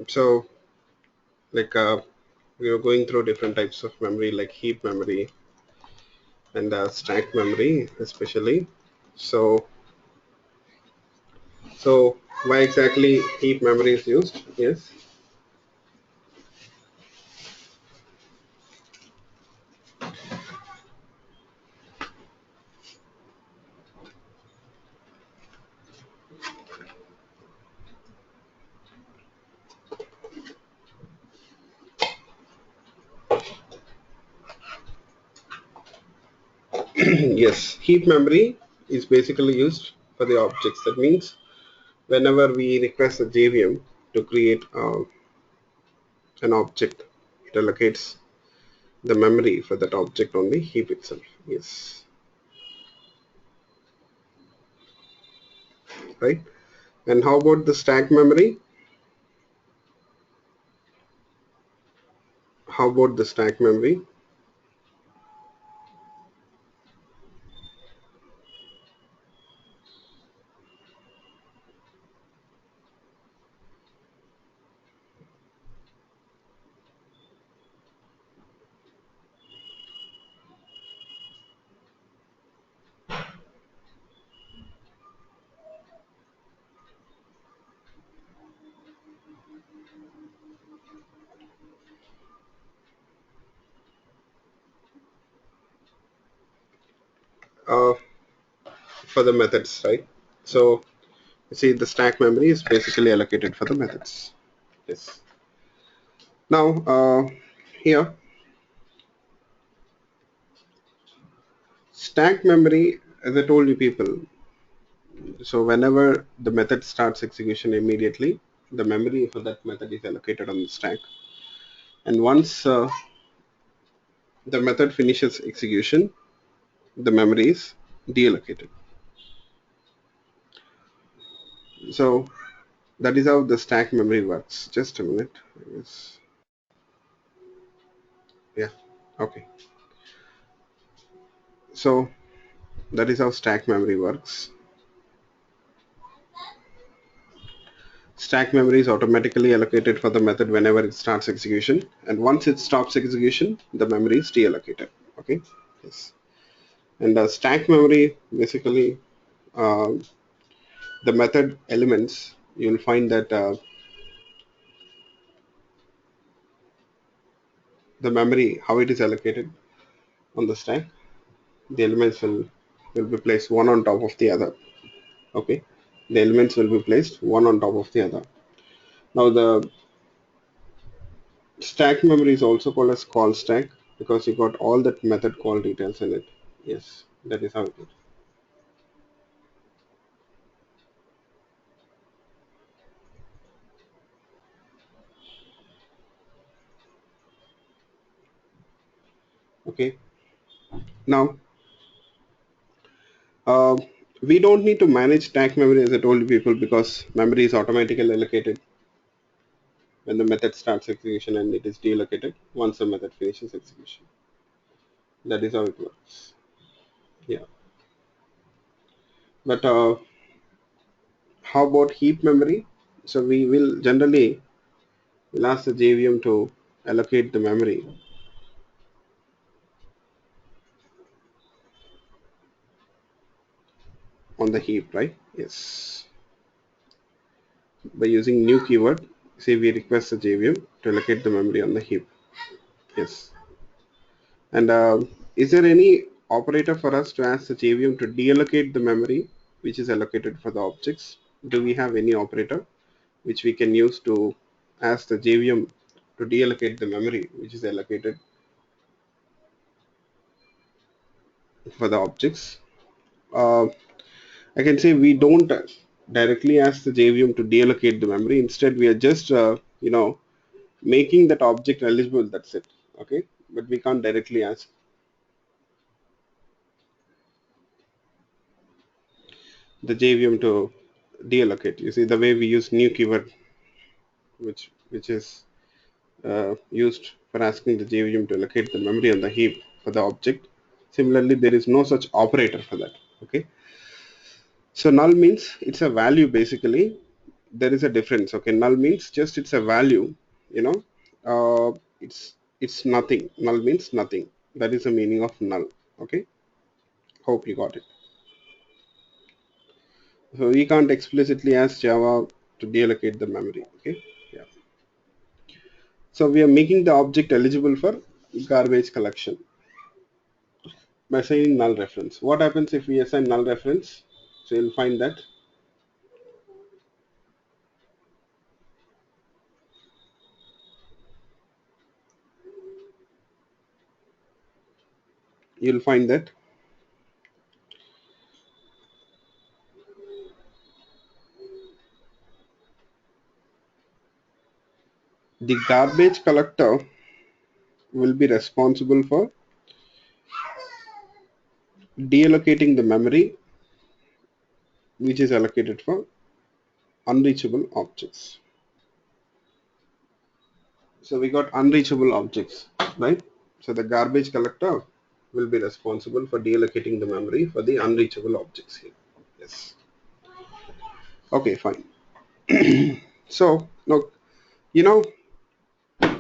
So like we are going through different types of memory like heap memory and stack memory especially. So so why exactly heap memory is used? Yes. Yes, heap memory is basically used for the objects. That means whenever we request a JVM to create an object, it allocates the memory for that object on the heap itself. Yes, right. And how about the stack memory? How about the stack memory? Uh, for the methods, right? So you see, the stack memory is basically allocated for the methods. Yes. Now here, stack memory, as I told you people. So whenever the method starts execution immediately, the memory for that method is allocated on the stack. And once the method finishes execution, the memory is deallocated. So that is how the stack memory works. Just a minute. Yes. Yeah. Okay. So that is how stack memory works. Stack memory is automatically allocated for the method whenever it starts execution, and once it stops execution, the memory is deallocated. Okay. Yes. And stack memory basically, uh, the method elements, you'll find that the memory, how it is allocated on the stack, the elements will be placed one on top of the other. Okay, the elements will be placed one on top of the other. Now the stack memory is also called as call stack because you got all that method call details in it. Yes, that is how it is. Okay, now uh, we don't need to manage stack memory as I told people because memory is automatically allocated when the method starts execution and it is deallocated once the method finishes execution. That is how it works. Yeah. But how about heap memory? So we will generally will ask the JVM to allocate the memory on the heap, right? Yes. By using new keyword, say we request the JVM to allocate the memory on the heap. Yes. And is there any operator for us to ask the JVM to deallocate the memory which is allocated for the objects? Do we have any operator which we can use to ask the JVM to deallocate the memory which is allocated for the objects? Uh, I can say we don't directly ask the JVM to deallocate the memory. Instead, we are just making that object eligible. That's it. Okay, but we can't directly ask the JVM to deallocate. You see the way we use new keyword, which is used for asking the JVM to allocate the memory on the heap for the object. Similarly, there is no such operator for that. Okay, so null means it's a value basically there is a difference. Okay, null means just it's a value, you know, it's nothing. Null means nothing. That is the meaning of null. Okay, hope you got it. So we can't explicitly ask Java to deallocate the memory. Okay, yeah. So we are making the object eligible for garbage collection by assigning null reference. What happens if we assign null reference? So you'll find that you'll find that the garbage collector will be responsible for deallocating the memory which is allocated for unreachable objects. So we got unreachable objects, right? So the garbage collector will be responsible for deallocating the memory for the unreachable objects here. Yes. Okay, fine. So look, you know,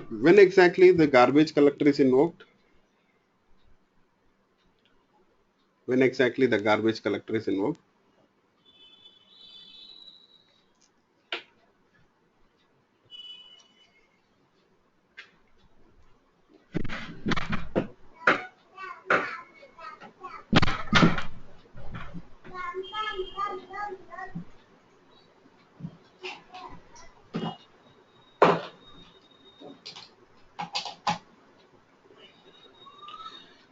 when exactly the garbage collector is invoked? When exactly the garbage collector is invoked?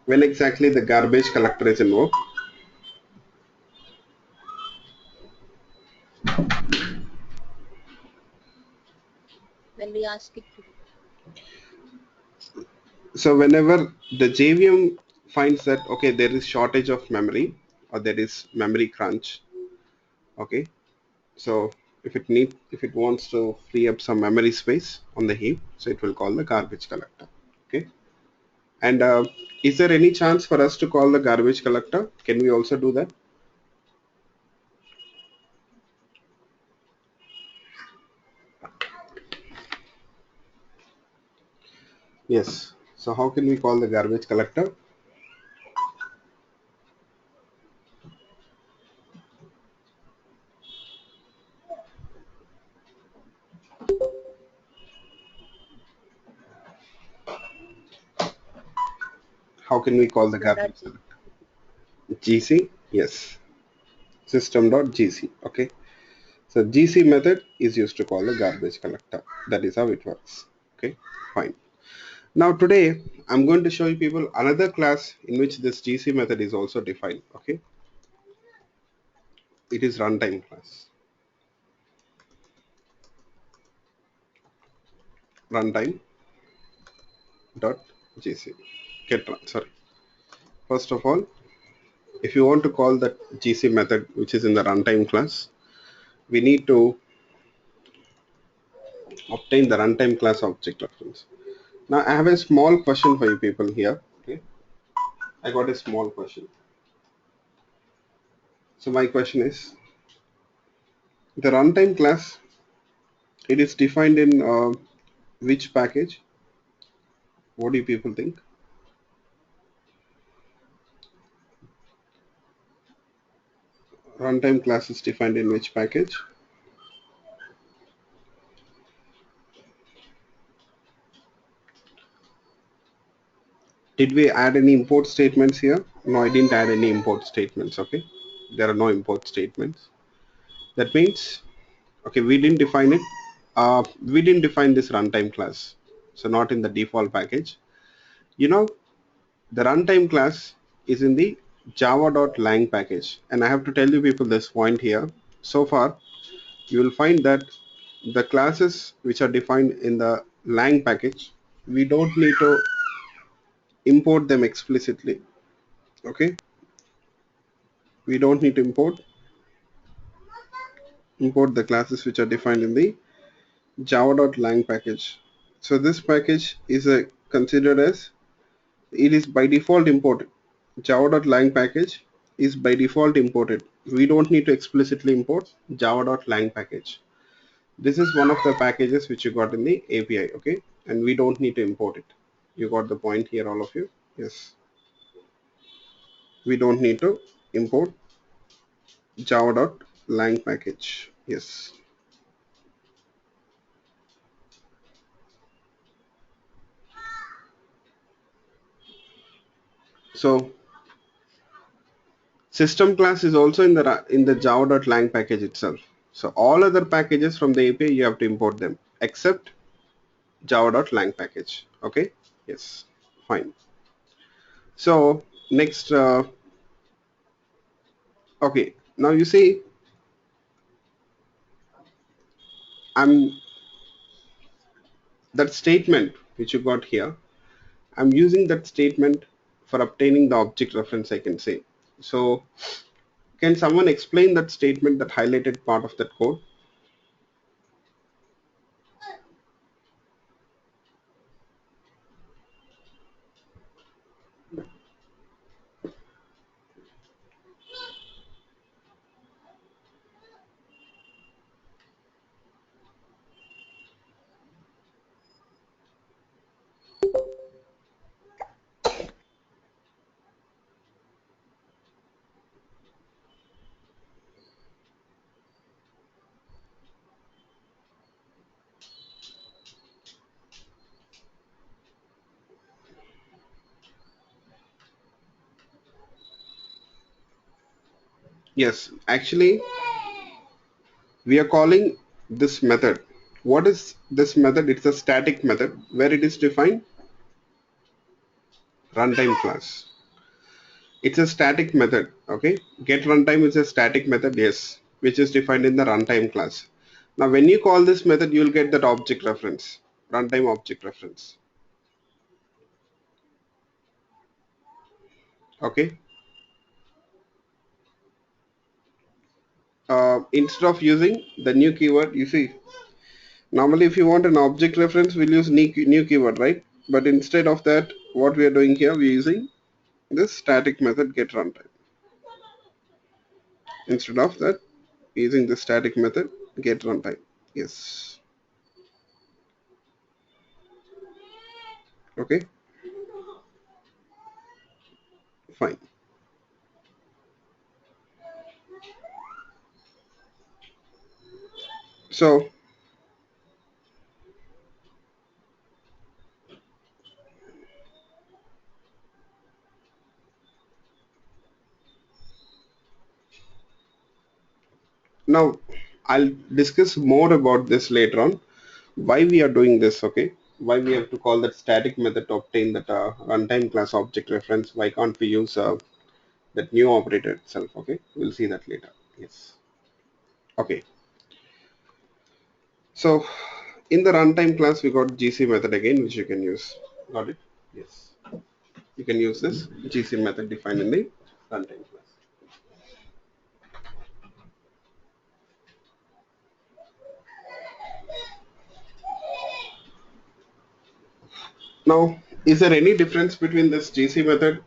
When exactly the garbage collector is invoked? When we ask it to. So whenever the JVM finds that okay there is shortage of memory or there is memory crunch, okay, so if it wants to free up some memory space on the heap, so it will call the garbage collector. Okay, and is there any chance for us to call the garbage collector? Can we also do that? Yes. So how can we call the garbage collector? How can we call the garbage System.g. collector? GC, yes. System.gc. Okay. So GC method is used to call the garbage collector. That is how it works. Okay, fine. Now today I'm going to show you people another class in which this GC method is also defined. Okay, it is runtime class. Runtime dot GC. Get run. Sorry. First of all, if you want to call that GC method which is in the runtime class, we need to obtain the runtime class object reference. Now I have a small question for you people here. Okay, I got a small question. So my question is the runtime class. It is defined in which package? What do you people think? Runtime class is defined in which package? Did we add any import statements here? No, I didn't add any import statements. Okay, there are no import statements. That means, okay, we didn't define it. We didn't define this runtime class, so not in the default package. You know, the runtime class is in the java.lang package, and I have to tell you people this point here. So far, you will find that the classes which are defined in the lang package, we don't need to import them explicitly. Okay, we don't need to import the classes which are defined in the java.lang package. So this package is considered as it is by default imported. Java.lang package is by default imported. We don't need to explicitly import java.lang package. This is one of the packages which you got in the API, okay? And we don't need to import it. You got the point here, all of you? Yes. We don't need to import java.lang package. Yes. So system class is also in the java.lang package itself. So all other packages from the API you have to import them except java.lang package. Okay? Yes. Fine. So next, okay. Now you see, I'm that statement which you got here. I'm using that statement for obtaining the object reference, I can say. So can someone explain that statement, that highlighted part of that code? Yes, actually, we are calling this method. What is this method? It's a static method where it is defined runtime class. It's a static method. Okay, get runtime is a static method, yes, which is defined in the runtime class. Now, when you call this method, you will get that object reference, runtime object reference. Okay, instead of using the new keyword, you see, normally if you want an object reference, we'll use new keyword, right? But instead of that, what we are doing here, we're using this static method get runtime. Instead of that, using the static method get runtime. Yes. Okay, fine. So now I'll discuss more about this later on. Why we are doing this, okay? Why we have to call that static method to obtain that runtime class object reference? Why can't we use that new operator itself? Okay, we'll see that later. Yes. Okay. So in the runtime class, we got GC method again, which you can use. Got it? Yes. You can use this GC method defined in the runtime class. Now, is there any difference between this GC method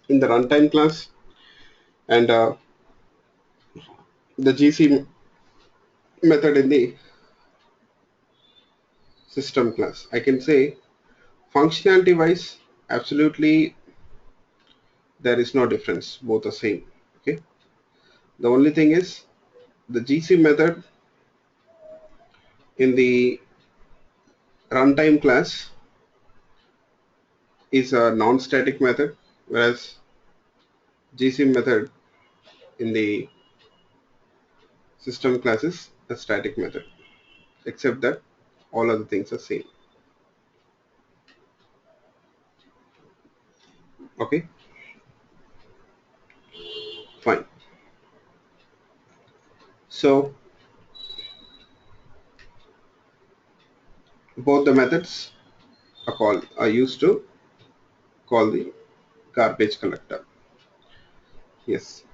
in the runtime class and the GC method in the system class? I can say functionality wise, absolutely there is no difference. Both are same. Okay. The only thing is the GC method in the runtime class is a non-static method, whereas GC method in the system class is a static method, except that all other things are same. Okay, fine. So both the methods are used to call the garbage collector. Yes.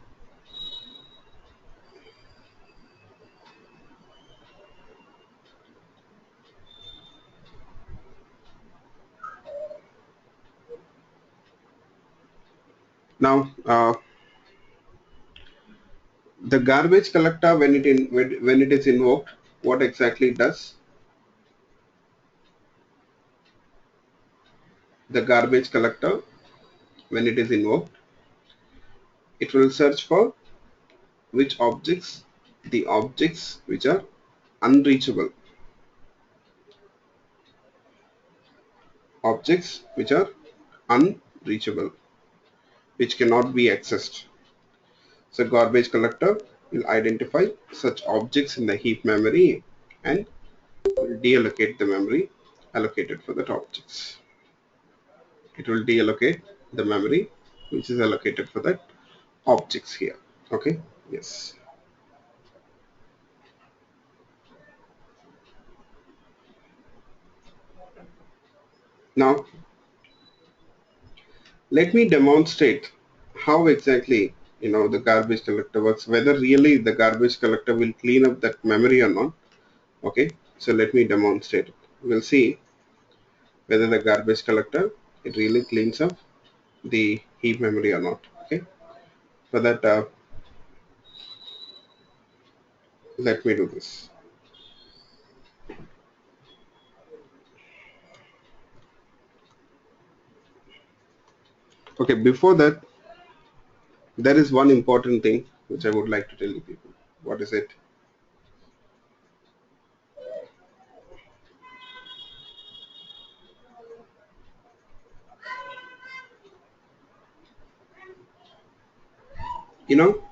Now The garbage collector, when it is invoked, what exactly it does? The garbage collector, when it is invoked, it will search for which objects? The objects which are unreachable. Objects which are unreachable, which cannot be accessed. So garbage collector will identify such objects in the heap memory and will deallocate the memory allocated for that objects. It will deallocate the memory which is allocated for that objects here. Okay, yes. Now let me demonstrate how exactly the garbage collector works, whether really the garbage collector will clean up that memory or not. Okay, so let me demonstrate it. We'll see whether the garbage collector, it really cleans up the heap memory or not. Okay, for that let me do this. Okay, before that, there is one important thing which I would like to tell you people. What is it? You know,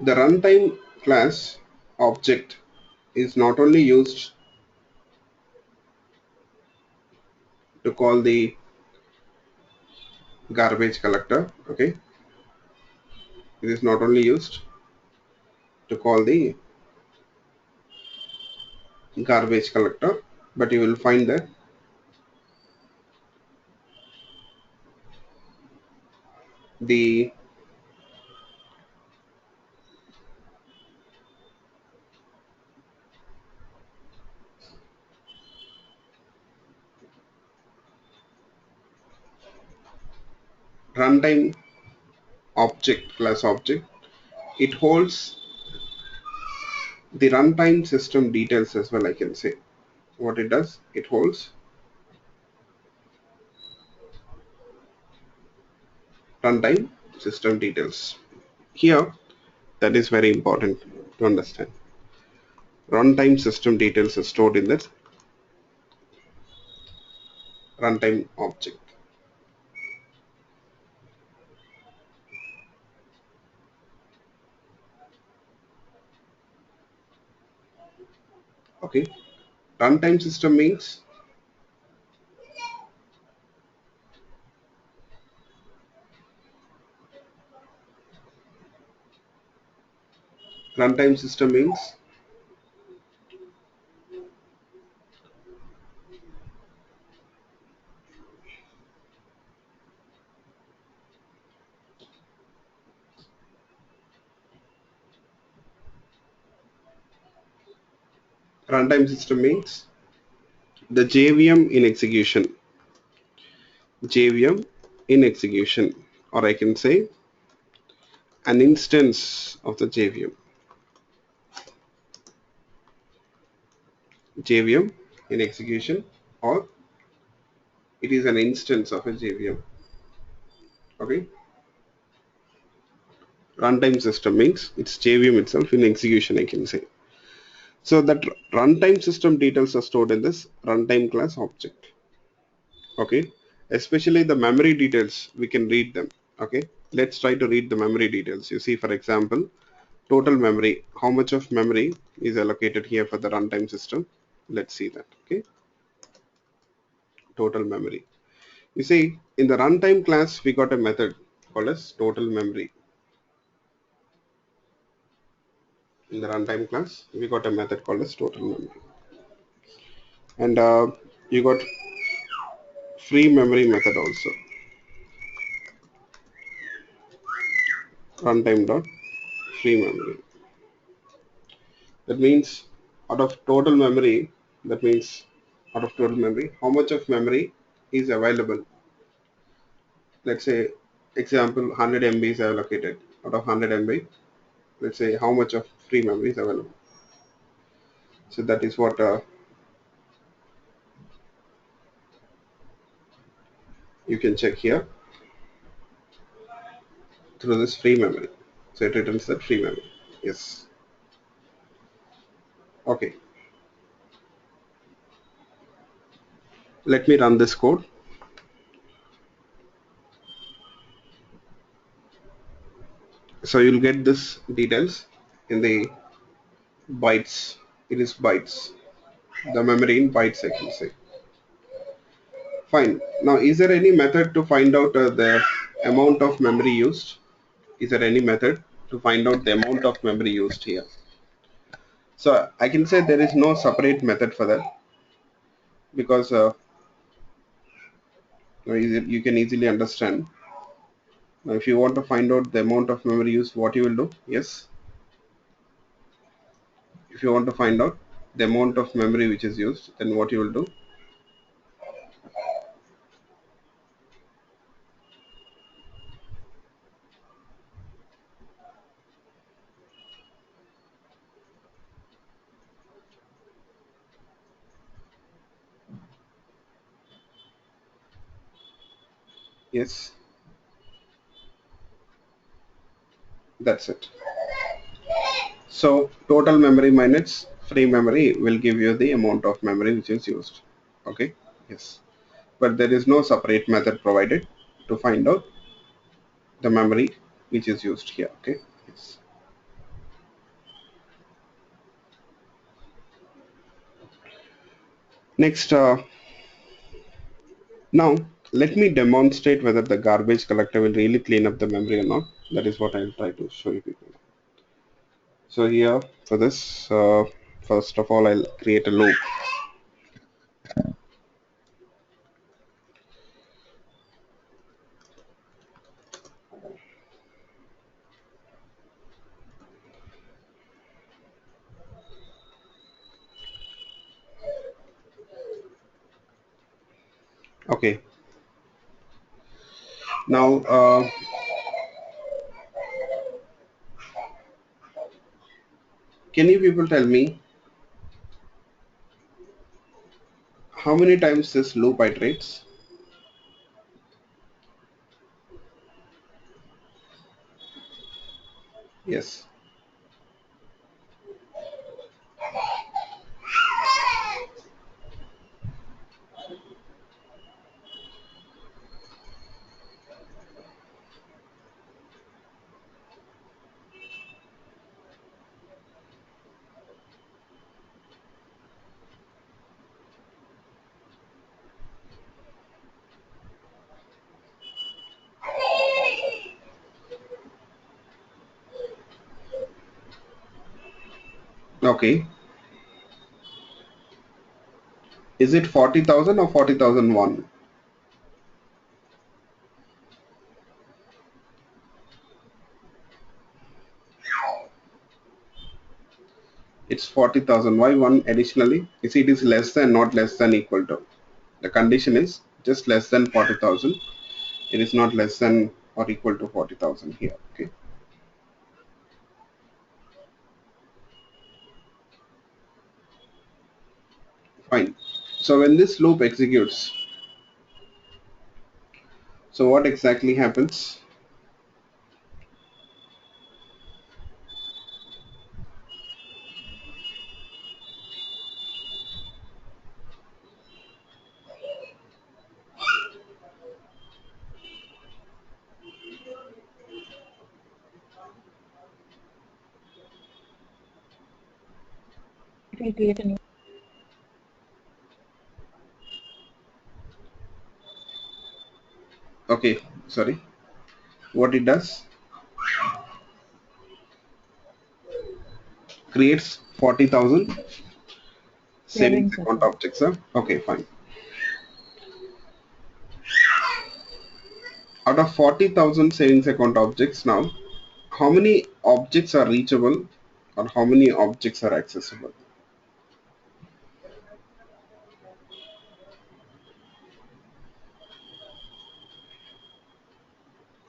the runtime class object is not only used to call the garbage collector. Okay, it is not only used to call the garbage collector, but you will find that the runtime object class object, it holds the runtime system details as well. I can say what it does, it holds runtime system details here. That is very important to understand. Runtime system details are stored in that runtime object. Okay, runtime system means runtime system means runtime system means the JVM in execution. JVM in execution, or I can say an instance of the JVM. JVM in execution, or it is an instance of a JVM. Okay, runtime system means it's JVM itself in execution, I can say. So that runtime system details are stored in this runtime class object. Okay, especially the memory details, we can read them. Okay, let's try to read the memory details. You see, for example, total memory, how much of memory is allocated here for the runtime system. Let's see that. Okay, total memory. You see, in the runtime class, we got a method called as total memory. In the runtime class, we got a method called as total memory. And you got free memory method also. Runtime dot free memory. That means out of total memory, that means out of total memory, how much of memory is available? Let's say example 100 MB is allocated. Out of 100 MB, let's say how much of free memory is available. So that is what you can check here through this free memory. So it returns that free memory. Yes. Okay. Let me run this code. So you'll get this details in the bytes. It is bytes. The memory in bytes, I can say. Fine. Now, is there any method to find out the amount of memory used? Is there any method to find out the amount of memory used here? So I can say there is no separate method for that because you can easily understand. Now, if you want to find out the amount of memory used, what you will do? Yes. If you want to find out the amount of memory which is used, then what you will do? Yes, that's it. So total memory minus free memory will give you the amount of memory which is used. Okay. Yes. But there is no separate method provided to find out the memory which is used here. Okay. Yes. Next, now let me demonstrate whether the garbage collector will really clean up the memory or not. That is what I'll try to show you people. So here for this, first of all, I'll create a loop. Okay. Now, can you people tell me how many times this loop iterates? Yes. Okay. Is it 40,000 or 40,001? It's 40,000. Why one additionally? You see, it is less than, not less than equal to. The condition is just less than 40,000. It is not less than or equal to 40,000 here. Okay. Fine. So when this loop executes, so what exactly happens? It will create a new. Okay. Sorry. What it does? Creates 40,000 savings Savings account account. objects. Huh? Okay. Fine. Out of 40,000 savings account objects now, how many objects are reachable or how many objects are accessible?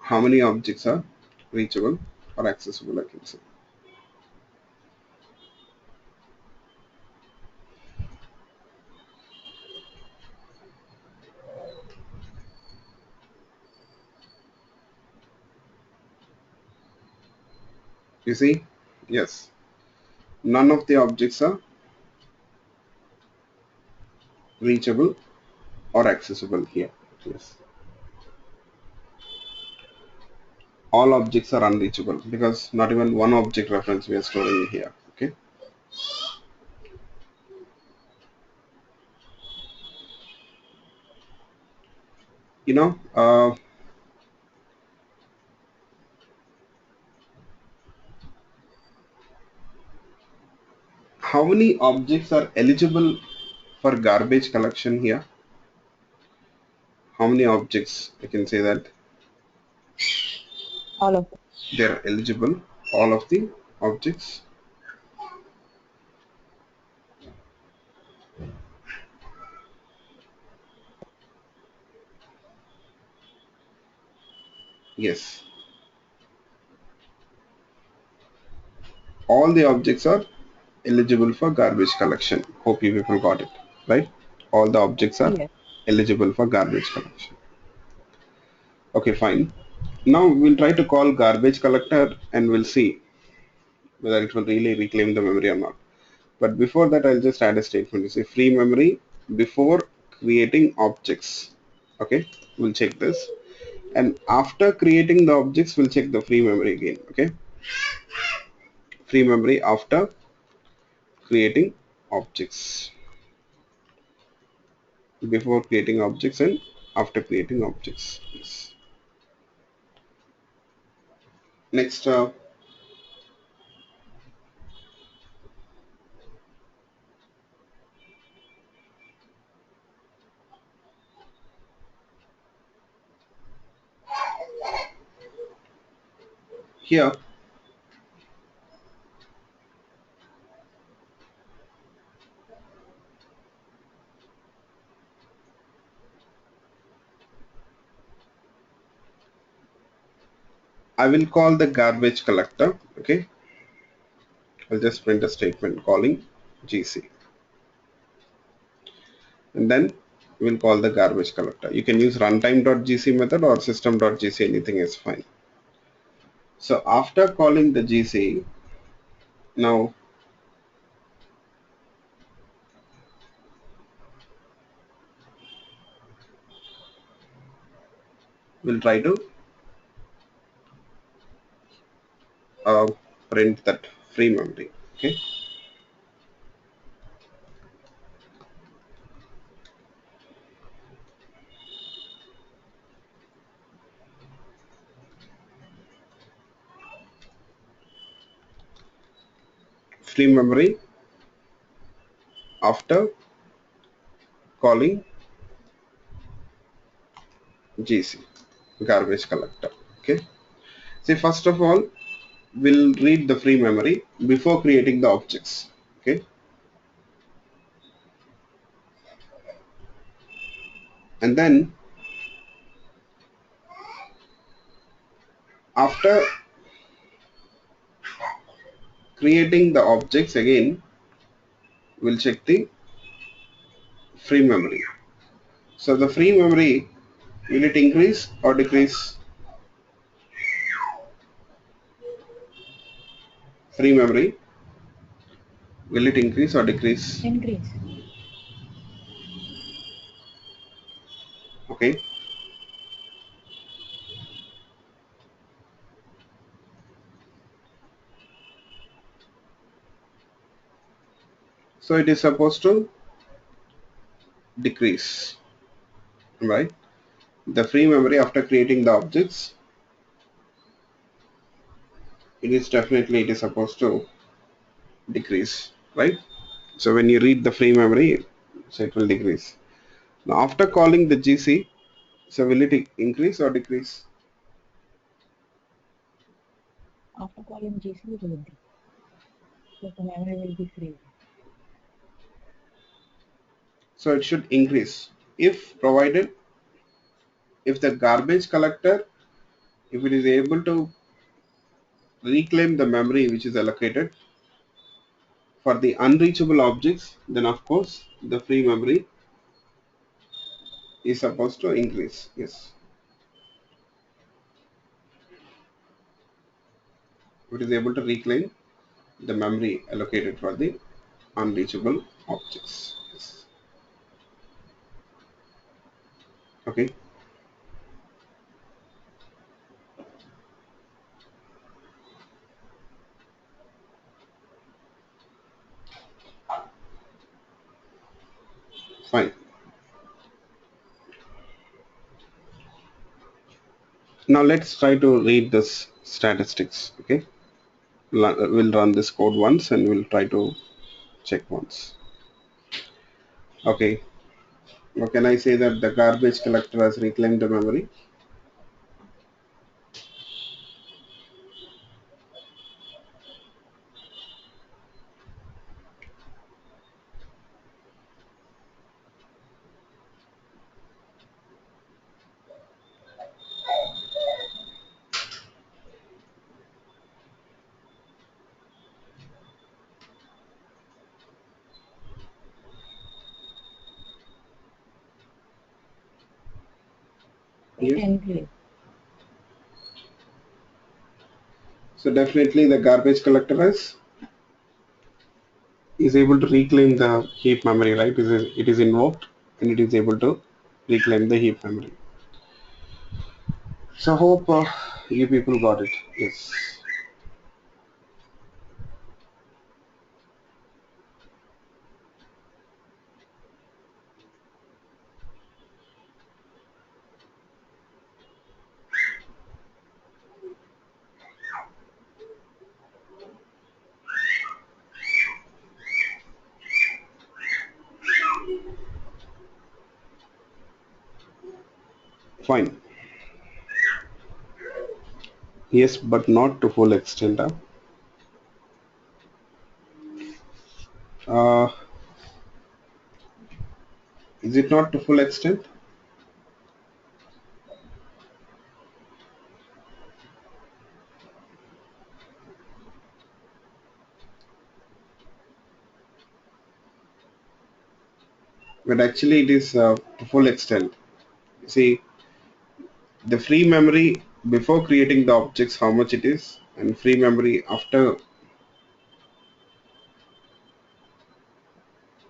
how many objects are reachable or accessible, I can say. You see? Yes. None of the objects are reachable or accessible here. Yes. All objects are unreachable because not even one object reference we are storing here. Okay. You know, how many objects are eligible for garbage collection here? How many objects? I can say that All of them. they are eligible. All of the objects. Yes. All the objects are eligible for garbage collection. Hope you people got it, right? All the objects are Yes. eligible for garbage collection. Okay, fine. Now we'll try to call garbage collector and we'll see whether it will really reclaim the memory or not. But before that, I'll just add a statement. You say free memory before creating objects. Okay, we'll check this. And after creating the objects, we'll check the free memory again. Okay, free memory after creating objects. Before creating objects and after creating objects. Yes. Next, here I will call the garbage collector. Okay, I'll just print a statement calling GC, and then we'll call the garbage collector. You can use runtime.gc method or system.gc, anything is fine. So after calling the GC, now we'll try to uh, print that free memory. Okay, free memory after calling GC, garbage collector. Okay, see, first of all, we'll read the free memory before creating the objects. Okay, and then after creating the objects again, we'll check the free memory. So the free memory, will it increase or decrease? Free memory, will it increase or decrease? Increase. Okay, so it is supposed to decrease, right? The free memory after creating the objects, it is supposed to decrease, right? So when you read the free memory, so it will decrease. Now after calling the GC, so will it increase or decrease? After calling GC, it will increase. So the memory will be free. So it should increase if provided, if the garbage collector if it is able to reclaim the memory which is allocated for the unreachable objects, then of course the free memory is supposed to increase. Yes, it is able to reclaim the memory allocated for the unreachable objects. Yes. Okay, fine. Now let's try to read this statistics. Okay, we'll run this code once and we'll try to check once. Okay, now can I say that the garbage collector has reclaimed the memory? It Yes. enclave. So definitely the garbage collector is able to reclaim the heap memory, right? It is invoked and it is able to reclaim the heap memory. So hope you people got it. Yes. Fine. Yes, but not to full extent. Uh, is it not to full extent? But actually it is to full extent. See, the free memory before creating the objects, how much it is, and free memory after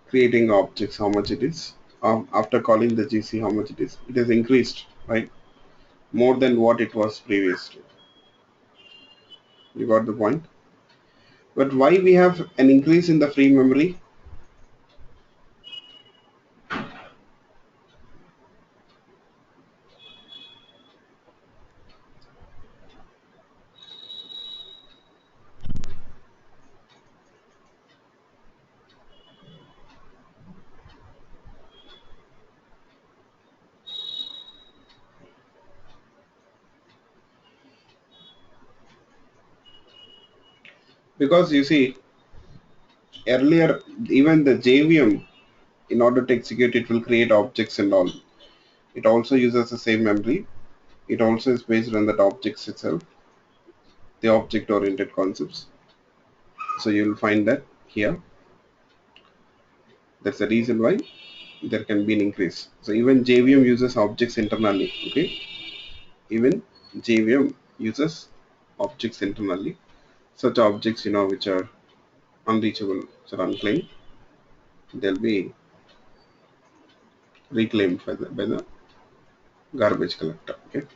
creating objects, how much it is. After calling the GC, how much it is. It has increased, right? More than what it was previously. You got the point? But why we have an increase in the free memory? Because you see, earlier even the JVM, in order to execute it, will create objects and all. It also uses the same memory. It also is based on that objects itself, the object-oriented concepts. So you will find that here. That's the reason why there can be an increase. So even JVM uses objects internally. Okay, even JVM uses objects internally. Such objects, which are unreachable, which are unclaimed, they'll be reclaimed by the garbage collector. Okay,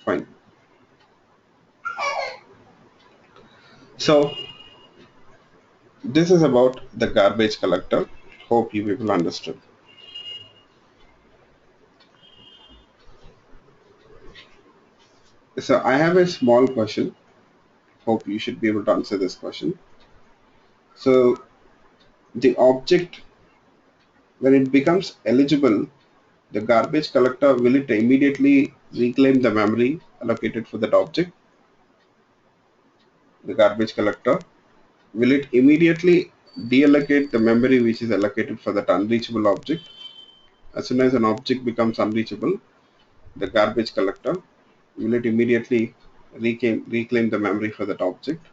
fine. So this is about the garbage collector. Hope you people understood. So I have a small question. Hope you should be able to answer this question. So the object, when it becomes eligible, the garbage collector, will it immediately reclaim the memory allocated for that object? the garbage collector, will it immediately deallocate the memory which is allocated for that unreachable object? As soon as an object becomes unreachable, the garbage collector, will it immediately reclaim the memory for that object?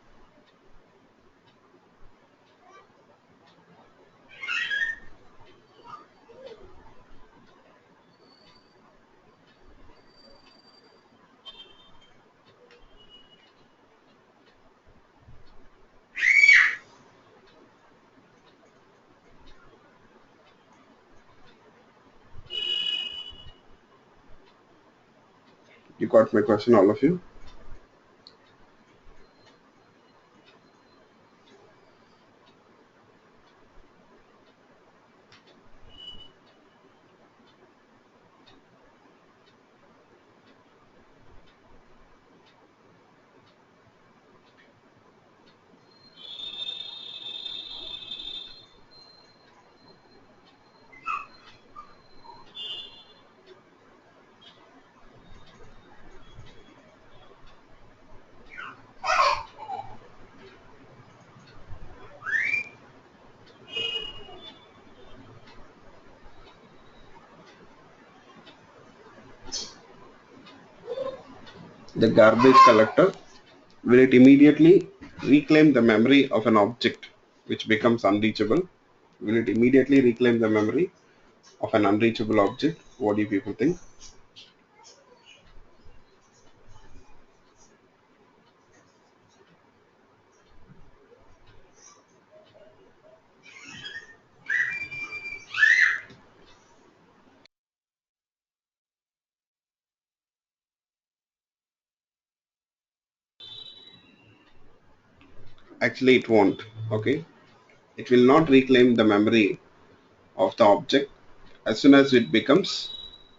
You got my question, all of you? The garbage collector, will it immediately reclaim the memory of an object which becomes unreachable? Will it immediately reclaim the memory of an unreachable object? What do you people think? Actually, it won't. Okay, it will not reclaim the memory of the object as soon as it becomes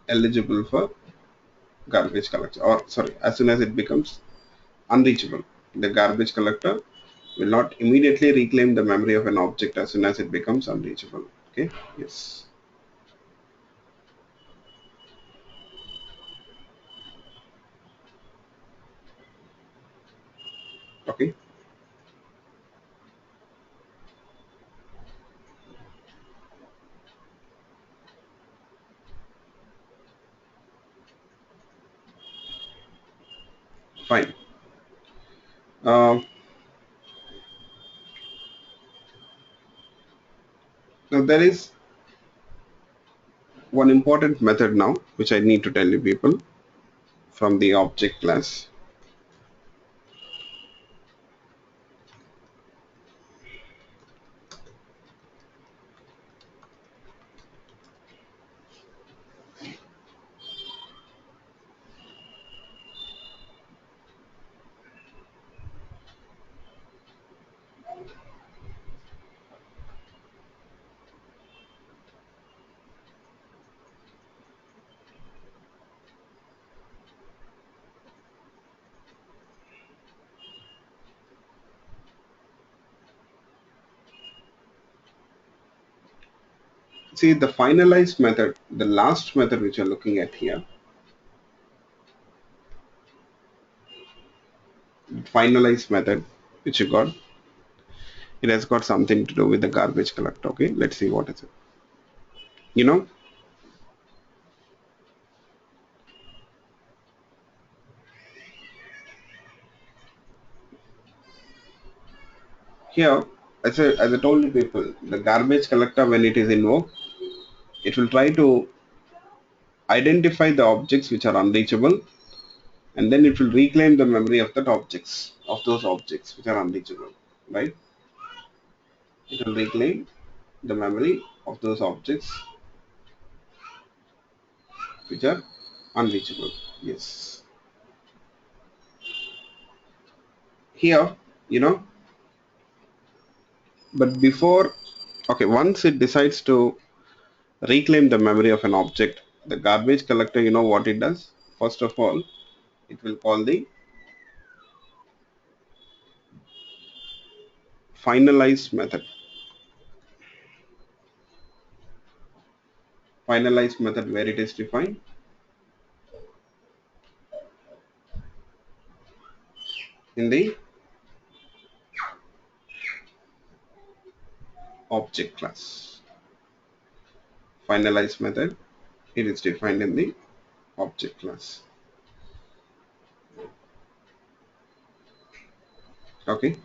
eligible for garbage collection, or sorry, as soon as it becomes unreachable. The garbage collector will not immediately reclaim the memory of an object as soon as it becomes unreachable. Okay, yes. Okay, fine. Um, now there is one important method now which I need to tell you people from the object class. See, the finalized method, the last method which you're looking at here, finalized method which you got, it has got something to do with the garbage collector. Okay, let's see what is it. You know, here, as I told you people, the garbage collector, when it is invoked, it will try to identify the objects which are unreachable, and then it will reclaim the memory of those objects which are unreachable, right? It will reclaim the memory of those objects which are unreachable. Yes. Here, you know, but before, okay, once it decides to reclaim the memory of an object, the garbage collector, you know what it does? First of all, it will call the finalize method. Finalize method, where it is defined in the object class. Finalize method, it is defined in the object class. Okay.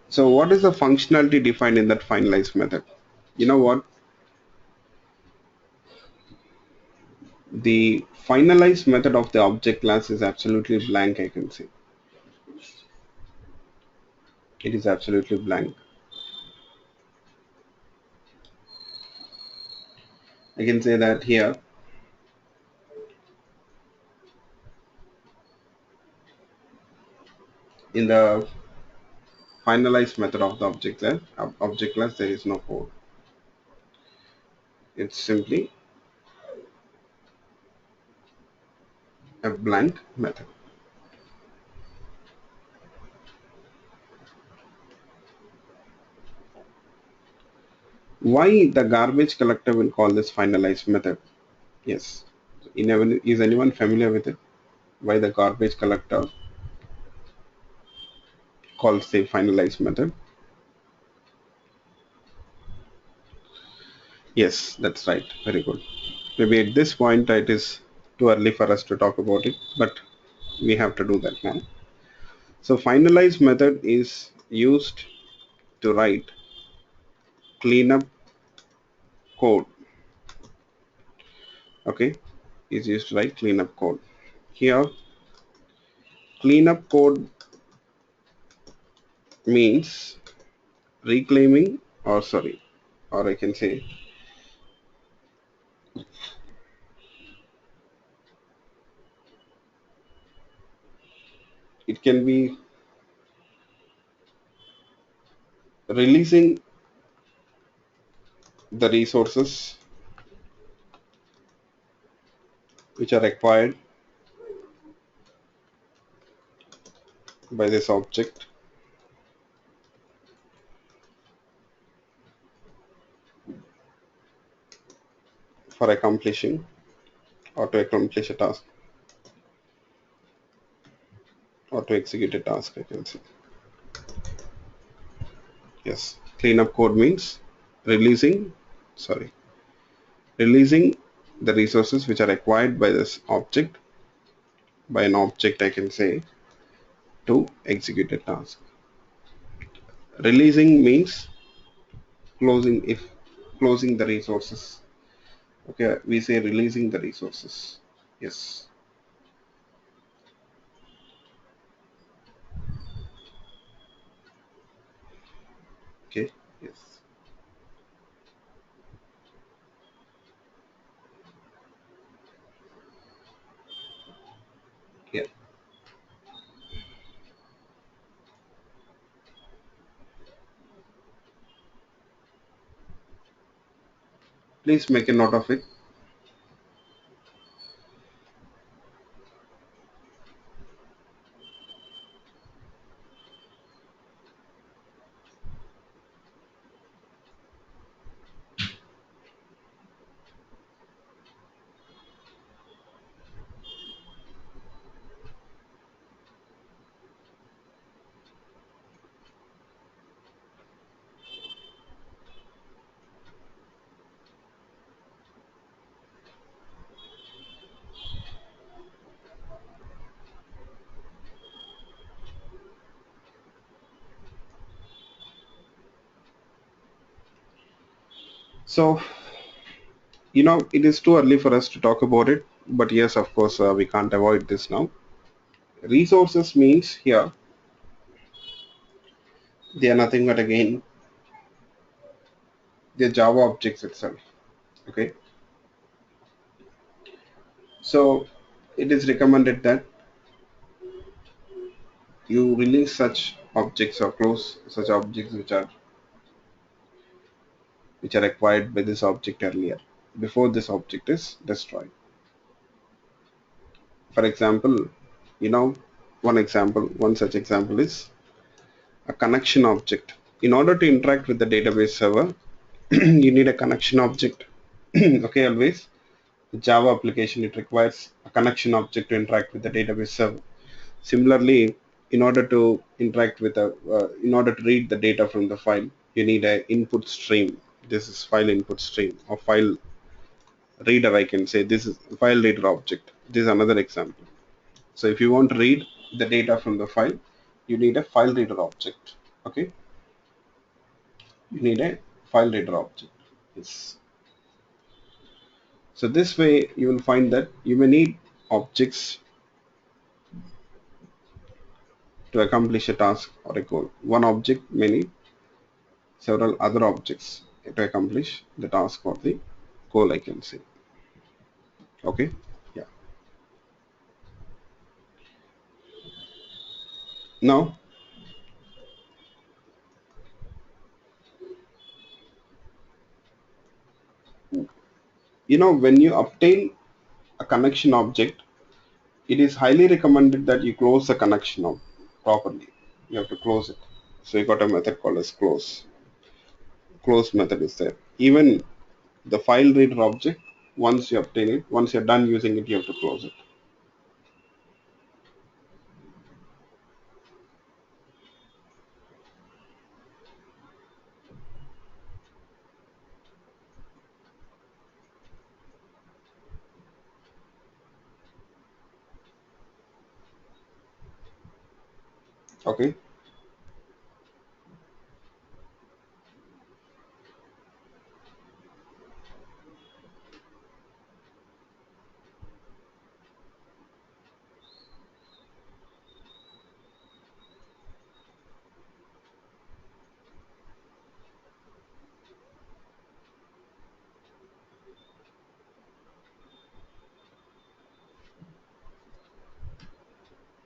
So what is the functionality defined in that finalize method? You know what? The finalize method of the object class is absolutely blank, I can say. It is absolutely blank. I can say that here in the finalize method of the object class there is no code. It's simply a blank method. Why the garbage collector will call this finalize method? Yes. Is anyone familiar with it? Why the garbage collector calls the finalize method? Yes, that's right. Very good. Maybe at this point it is too early for us to talk about it, but we have to do that now. So finalize method is used to write cleanup code. Okay, is used to write cleanup code. Here, cleanup code means reclaiming, or sorry, or I can say it can be releasing the resources which are required by this object for accomplishing or to accomplish a task or to execute a task, I can say. Yes, cleanup code means releasing, sorry, releasing the resources which are required by this object, by an object I can say, to execute a task. Releasing means closing, if closing the resources. Okay, we say releasing the resources. Yes. Okay. Yes. Yeah. Please make a note of it. So, it is too early for us to talk about it, but yes, of course, we can't avoid this now. Resources means here they are nothing but again the Java objects itself. Okay, so it is recommended that you release such objects or close such objects which are which are acquired by this object earlier before this object is destroyed. For example, one such example is a connection object. In order to interact with the database server, you need a connection object. Okay, always. The Java application, it requires a connection object to interact with the database server. Similarly, in order to read the data from the file, you need an input stream. This is file input stream or file reader. I can say this is file reader object. This is another example. So if you want to read the data from the file, you need a file reader object. Okay, you need a file reader object. Yes. So this way you will find that you may need objects to accomplish a task or a goal. One object may need several other objects to accomplish the task or the goal, I can say. Okay, yeah. Now, when you obtain a connection object, it is highly recommended that you close the connection properly. You have to close it. So you got a method called as close. Close method is there. Even the file reader object, once you obtain it, once you're done using it, you have to close it. Okay.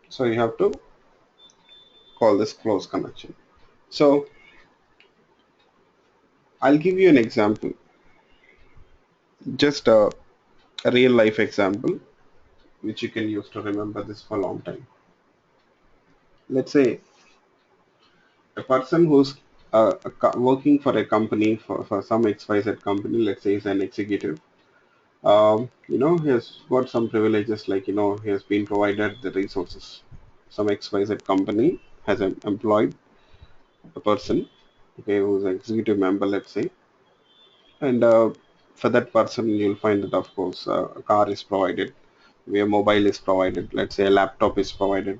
So you have to call this close connection. So I'll give you an example, just a real life example, which you can use to remember this for a long time. Let's say a person who's working for a company for some XYZ company, let's say he's an executive. He has got some privileges, like he has been provided the resources. Some XYZ company has employed a person, okay, who's an executive member, let's say, and for that person, you'll find that of course a car is provided, where mobile is provided, let's say a laptop is provided,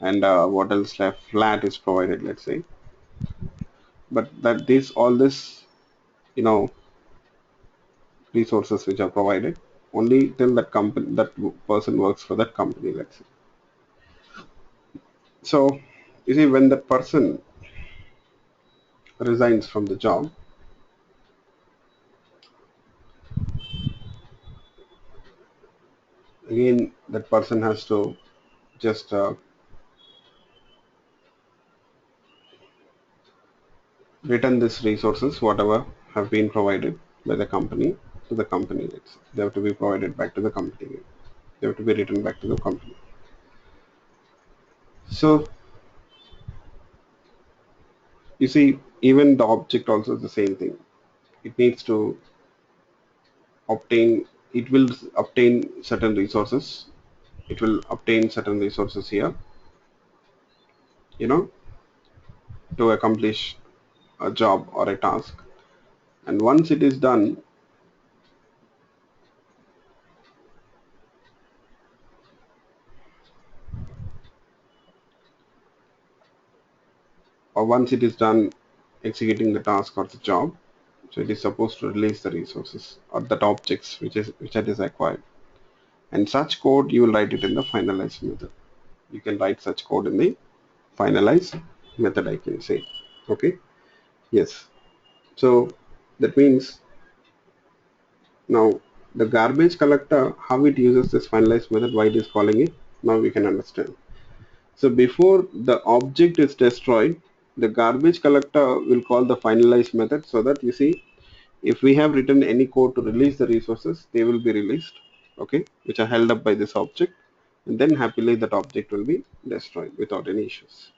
and what else left? Flat is provided, let's say. But that all this, you know, resources which are provided only till that person works for that company, let's say. So you see, when that person resigns from the job, again that person has to just return these resources, whatever have been provided by the company, to the company. They have to be provided back to the company. They have to be returned back to the company. So you see, even the object also is the same thing. It needs to obtain. It will obtain certain resources. It will obtain certain resources here, you know, to accomplish a job or a task. And once it is done, or once it is done executing the task or the job, so it is supposed to release the resources or that objects which it is acquired. And such code you will write it in the finalize method. You can write such code in the finalize method, I can say. Okay. Yes. So that means now the garbage collector, how it uses this finalize method, why it is calling it, now we can understand. So before the object is destroyed, The garbage collector will call the finalize method so that you see if we have written any code to release the resources, they will be released, okay, which are held up by this object, and then happily that object will be destroyed without any issues.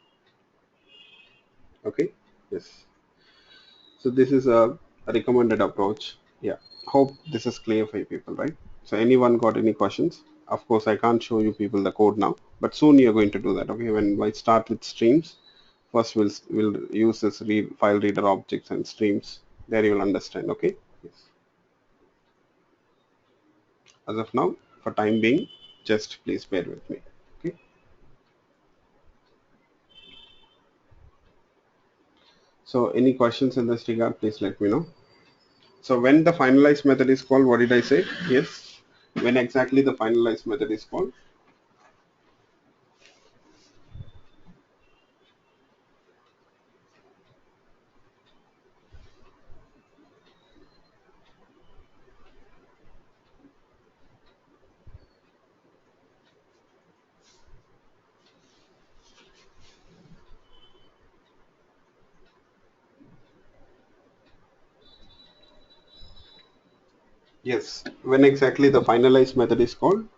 Okay, yes. So this is a recommended approach. Yeah, hope this is clear for you people, right? So anyone got any questions? Of course, I can't show you people the code now, but soon you're going to do that. Okay, when I start with streams, first we'll use this file reader objects and streams. There you will understand. Okay. Yes. As of now, for time being, just please bear with me. Okay. So any questions in this regard, please let me know. So when the finalize method is called, what did I say? Yes. When exactly the finalize method is called? Yes. When exactly the finalize method is called?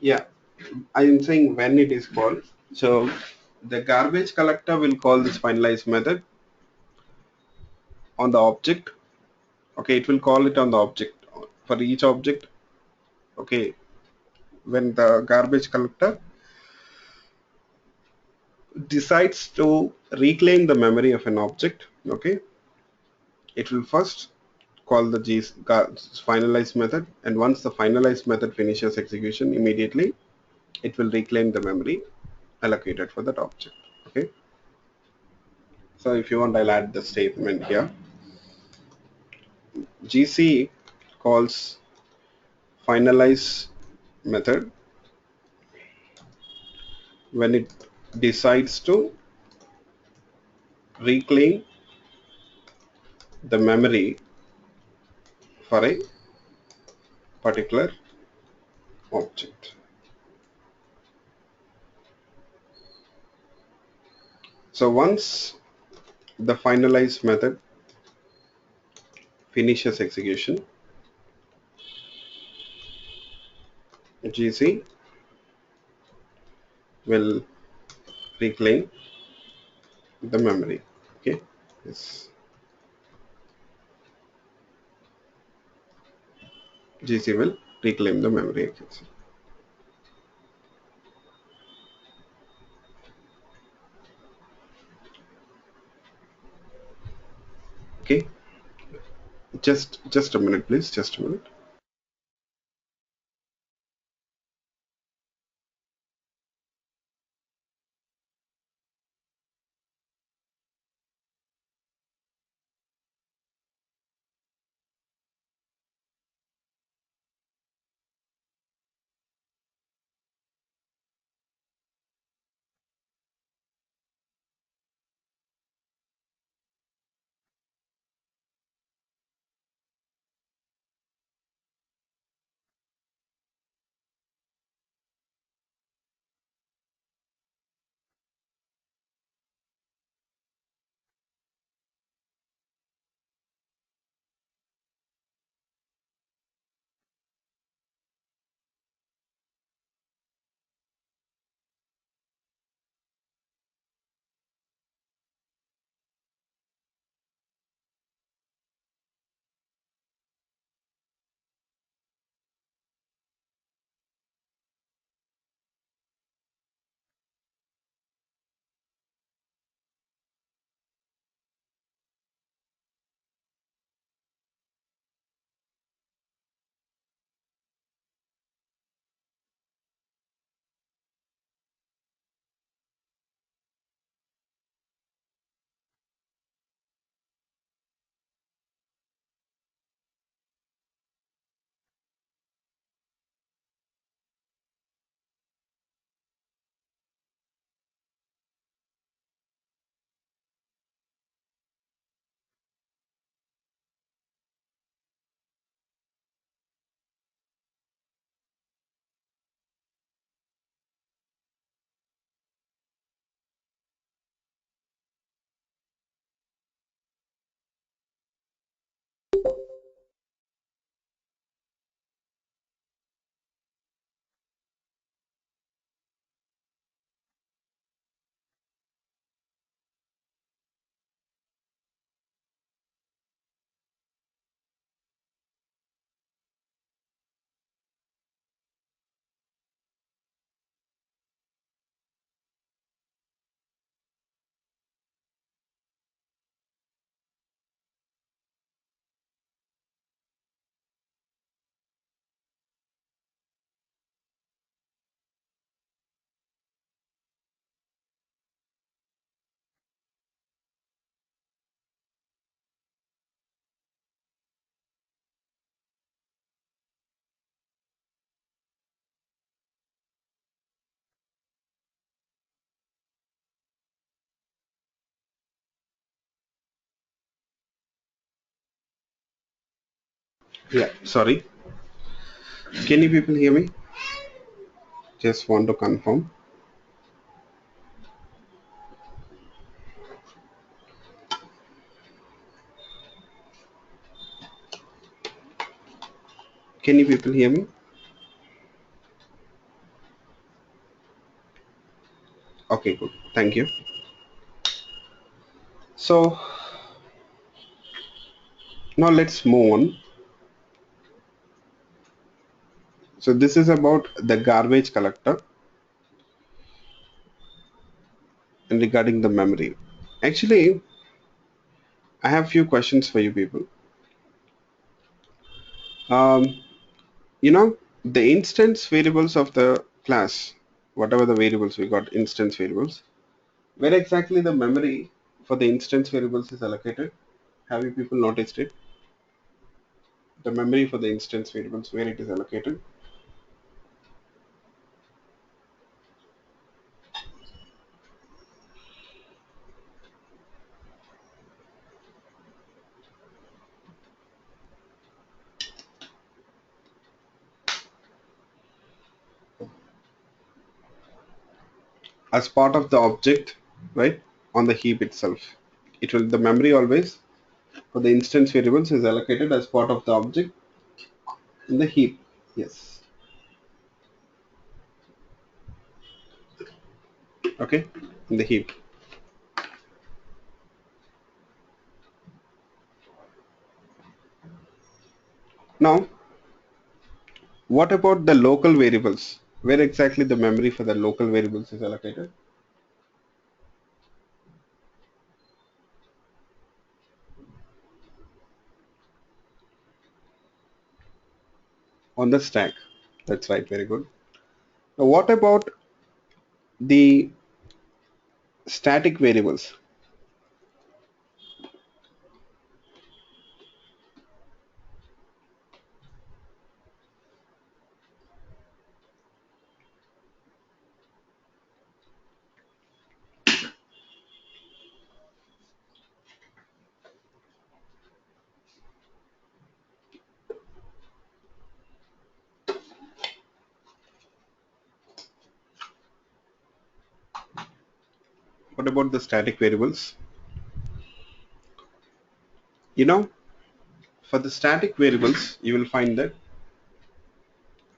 Yeah. I am saying when it is called. So the garbage collector will call this finalize method on the object. Okay, it will call it on the object for each object. Okay, when the garbage collector decides to reclaim the memory of an object, okay, it will first call the finalize method, and once the finalize method finishes execution, immediately it will reclaim the memory allocated for that object. Okay, so if you want, I'll add the statement here. GC calls finalize method when it decides to reclaim the memory for a particular object. So once the finalize method finishes execution, GC will reclaim the memory. Okay, yes, GC will reclaim the memory. Okay, just a minute, please. Just a minute. Yeah, sorry. Can you people hear me? Just want to confirm. Can you people hear me? Okay, good. Thank you. So now let's move on. So this is about the garbage collector and regarding the memory. Actually, I have few questions for you people. Um, you know, the instance variables of the class, whatever the variables we got, instance variables, where exactly the memory for the instance variables is allocated? Have you people noticed it? The memory for the instance variables, where it is allocated? As part of the object, right? On the heap itself. It will the memory always for the instance variables is allocated as part of the object in the heap. Yes. Okay. In the heap. Now, what about the local variables? Where exactly the memory for the local variables is allocated? On the stack. That's right. Very good. Now, what about the static variables? What about the static variables? You know, for the static variables, you will find that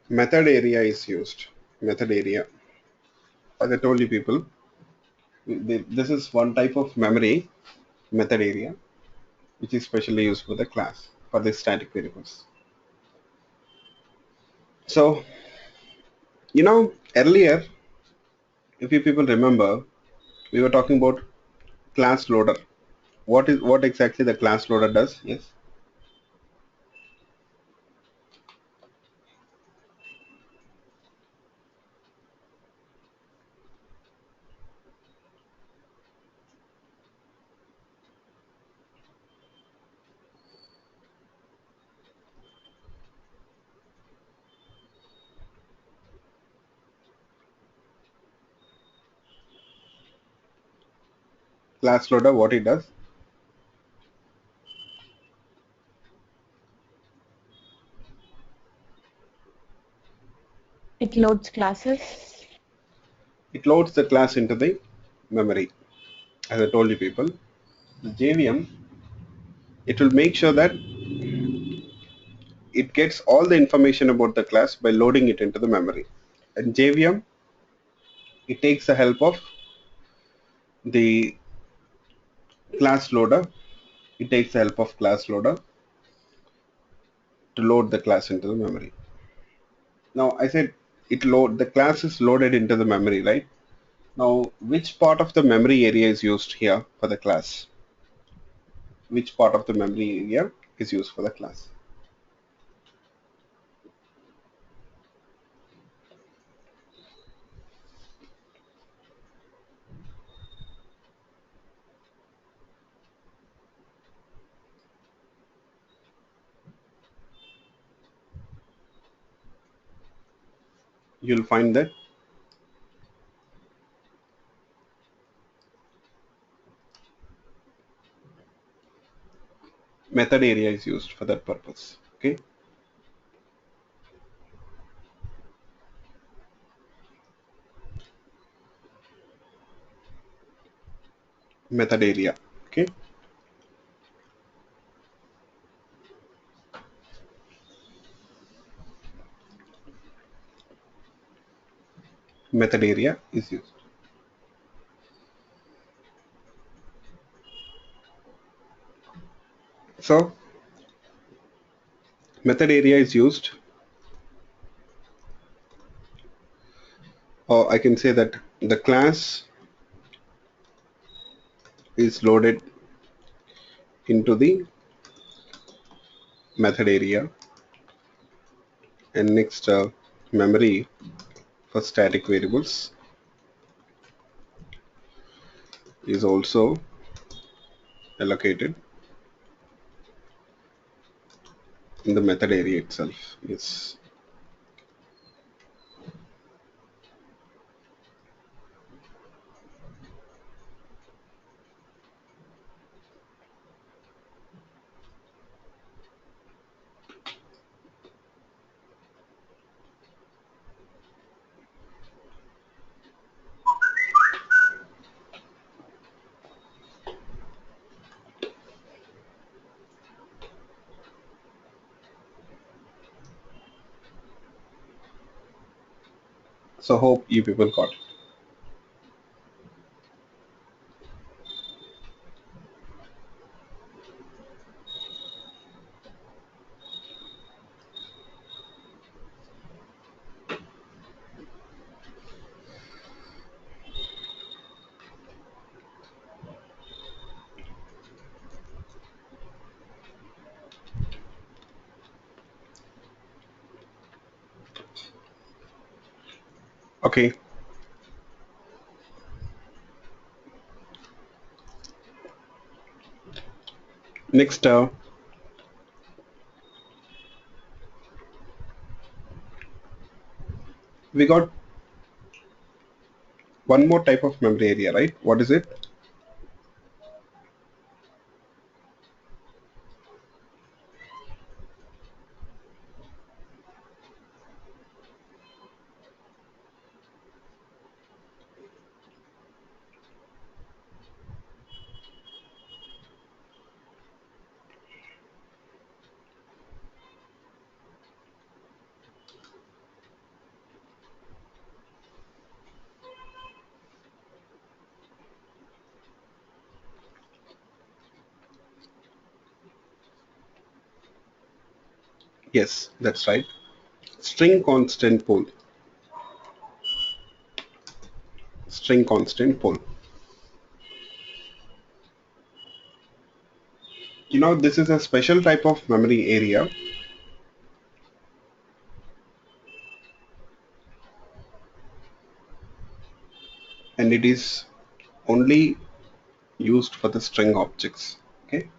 method area is used. Method area. As I told you people, this is one type of memory, method area, which is specially used for the class, for the static variables. So, earlier, if you people remember, we were talking about class loader. What exactly the class loader does? Yes. Class loader, what it does? It loads classes. It loads the class into the memory. As I told you people, the JVM, it will make sure that it gets all the information about the class by loading it into the memory. And JVM, it takes the help of the class loader. It takes the help of class loader to load the class into the memory. Now I said the class is loaded into the memory, right? Now which part of the memory area is used here for the class? Which part of the memory area is used for the class? You'll find that method area is used for that purpose. Okay, method area. Okay, method area is used. So method area is used, or I can say that the class is loaded into the method area, and next memory for static variables is also allocated in the method area itself. Yes. So hope you people got it. Okay. Next, we got one more type of memory area, right? What is it? Yes, that's right. String constant pool. String constant pool. This is a special type of memory area, and it is only used for the string objects. Okay.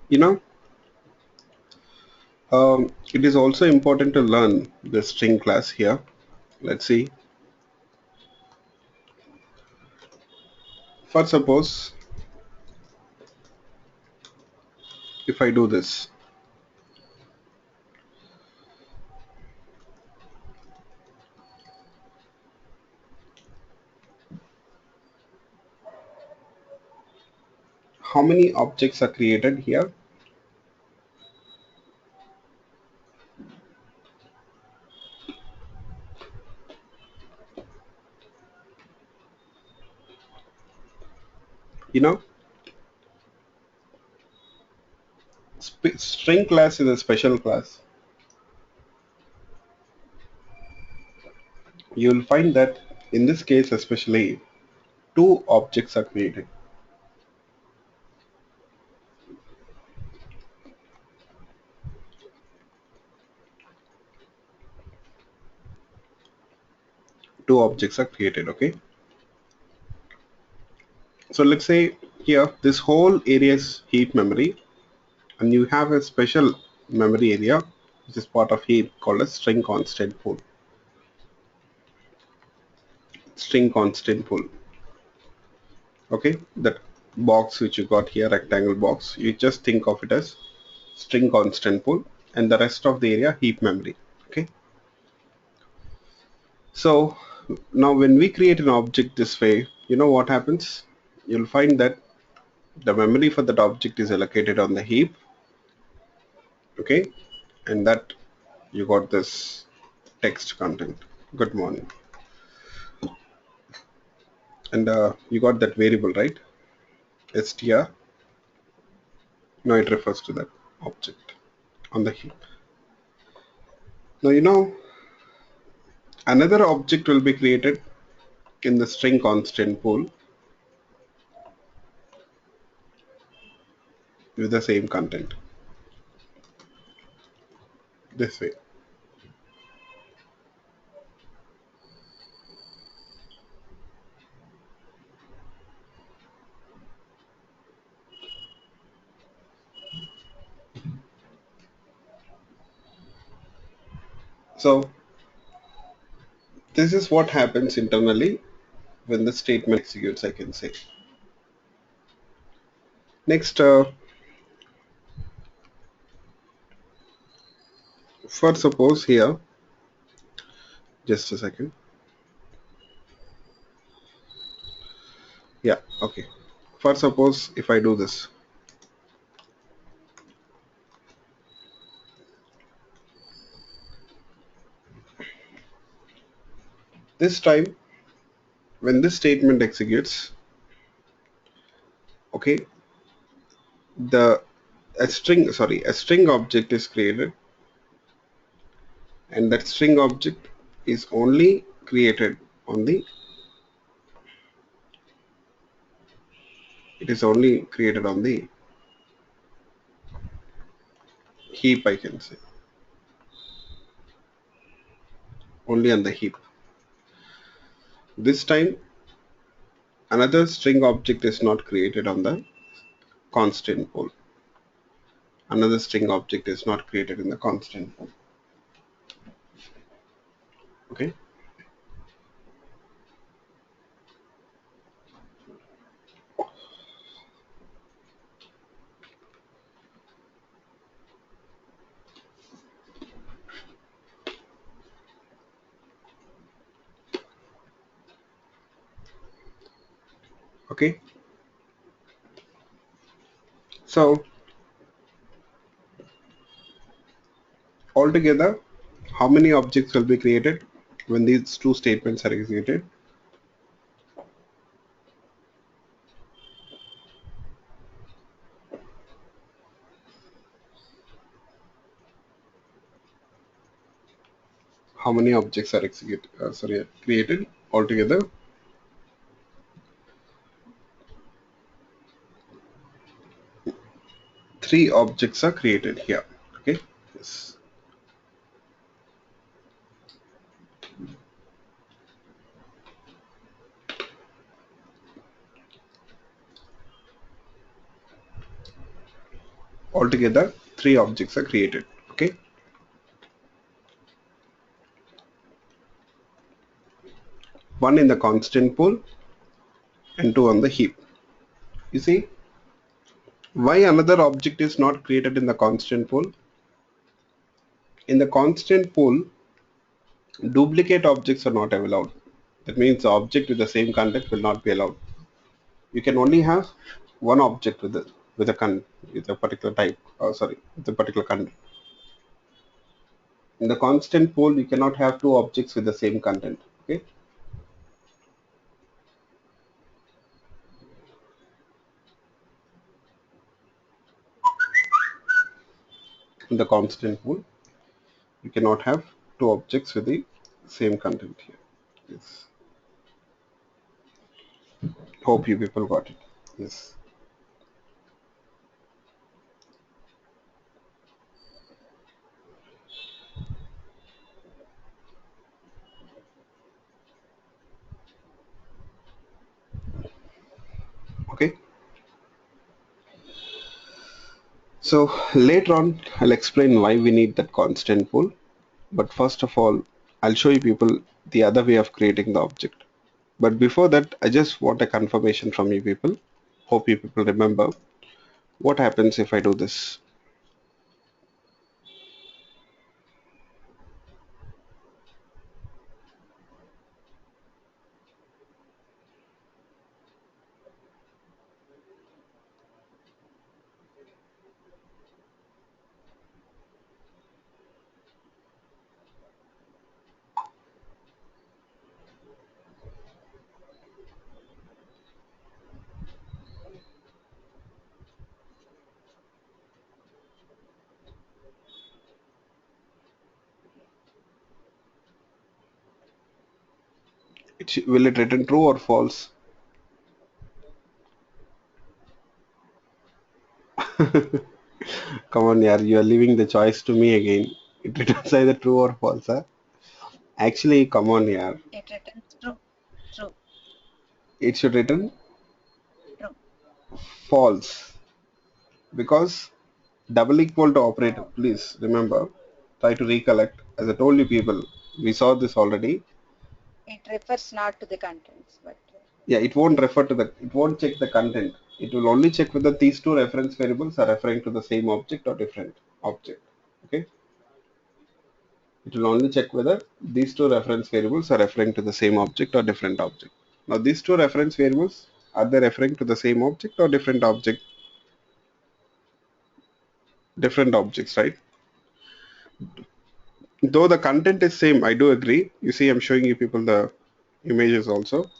You know, it is also important to learn the string class here. Let's see. For suppose if I do this, how many objects are created here? You know, string class is a special class. You will find that in this case especially, two objects are created. Two objects are created, okay? So let's say here this whole area is heap memory, and you have a special memory area which is part of heap called as string constant pool. String constant pool. Okay, that box which you got here, rectangle box, you just think of it as string constant pool, and the rest of the area heap memory. Okay, so now when we create an object this way, you know what happens? You'll find that the memory for that object is allocated on the heap. Okay, and that you got this text content, good morning, and you got that variable, right? Str. Now it refers to that object on the heap. Now you know another object will be created in the string constant pool with the same content this way. So this is what happens internally when the statement executes, I can say. Next, for suppose here, just a second. Yeah, okay. For suppose if I do this, this time when this statement executes, okay, the a string object is created, and that string object is only created on the it is only created on the heap, I can say, only on the heap. This time another string object is not created on the constant pool. Another string object is not created in the constant pool. Okay, okay. So altogether, how many objects will be created when these two statements are executed? How many objects are created altogether? Three objects are created here. Okay, yes. Altogether, three objects are created. Okay, one in the constant pool and two on the heap. You see, why another object is not created in the constant pool? In the constant pool, duplicate objects are not allowed. That means the object with the same content will not be allowed. You can only have one object with a with a particular type. Sorry, with a particular content. In the constant pool, you cannot have two objects with the same content. Okay. In the constant pool, you cannot have two objects with the same content here. Yes. Hope you people got it. Yes. Okay. So later on, I'll explain why we need that constant pool. But first of all, I'll show you people the other way of creating the object. But before that, I just want a confirmation from you people. Hope you people remember what happens if I do this. Will it return true or false? Come on, yaar, you are leaving the choice to me again. It returns either true or false, huh? Actually, come on, yaar. It returns true. True. It should return True. false because double equal to operator. Oh, Please remember, try to recollect. As I told you people, we saw this already. it refers not to the contents, but Yeah, it won't refer to it won't check the content. It will only check whether these two reference variables are referring to the same object or different object. Okay. It will only check whether these two reference variables are referring to the same object or different object. Now, these two reference variables, are they referring to the same object or different object? Different objects, right? Though the content is same, I do agree. You see, I'm showing you people the images also.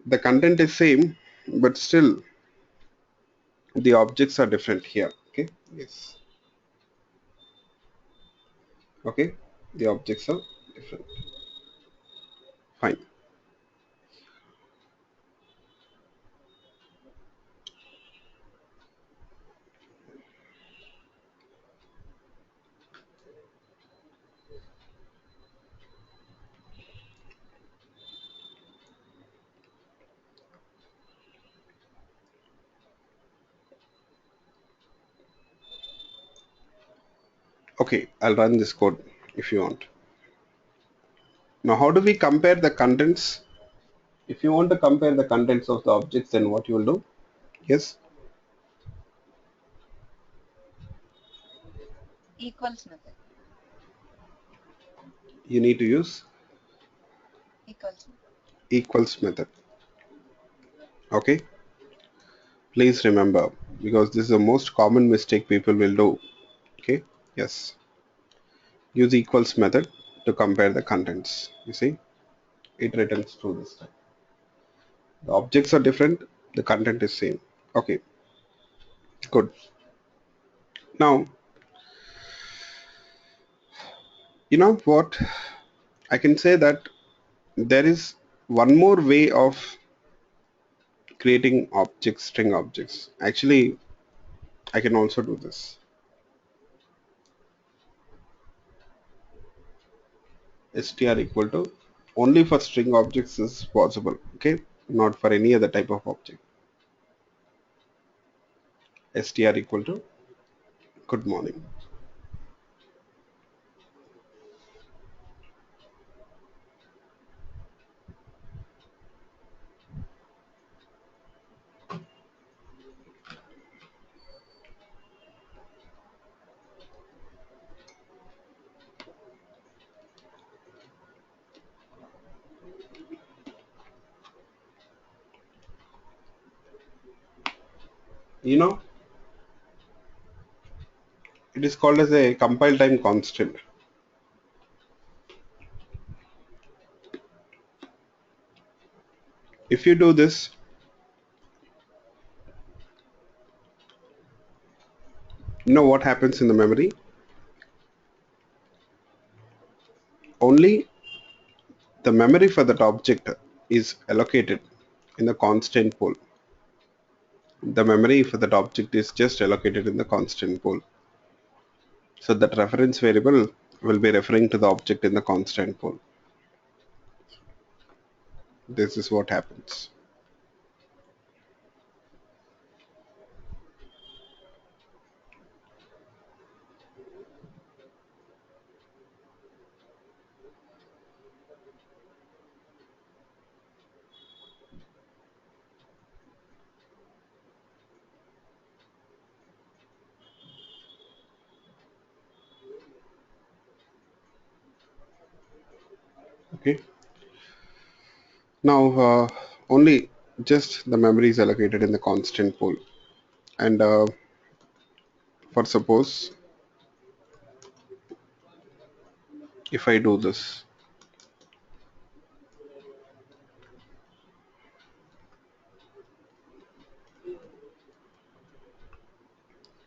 The content is same, but still the objects are different here. Okay. Yes. Okay. The objects are different. Fine. Okay, I'll run this code if you want. Now, how do we compare the contents? If you want to compare the contents of the objects, then what you will do? Yes, equals method. you need to use Equals method. equals method. Okay, please remember because this is the most common mistake people will do. Okay, yes, use equals method to compare the contents. You see, it returns true this time. The objects are different, the content is same. Okay, good. Now, you know what? I can say that there is one more way of creating objects, string objects. Actually, I can also do this. Str equal to only for string objects is possible. Okay, not for any other type of object. Str equal to good morning. you know, it is called as a compile time constant. If you do this, you know what happens in the memory? Only the memory for that object is allocated in the constant pool. The memory for that object is just allocated in the constant pool. So that reference variable will be referring to the object in the constant pool. This is what happens. Okay. Now only just the memory is allocated in the constant pool. And for suppose if I do this,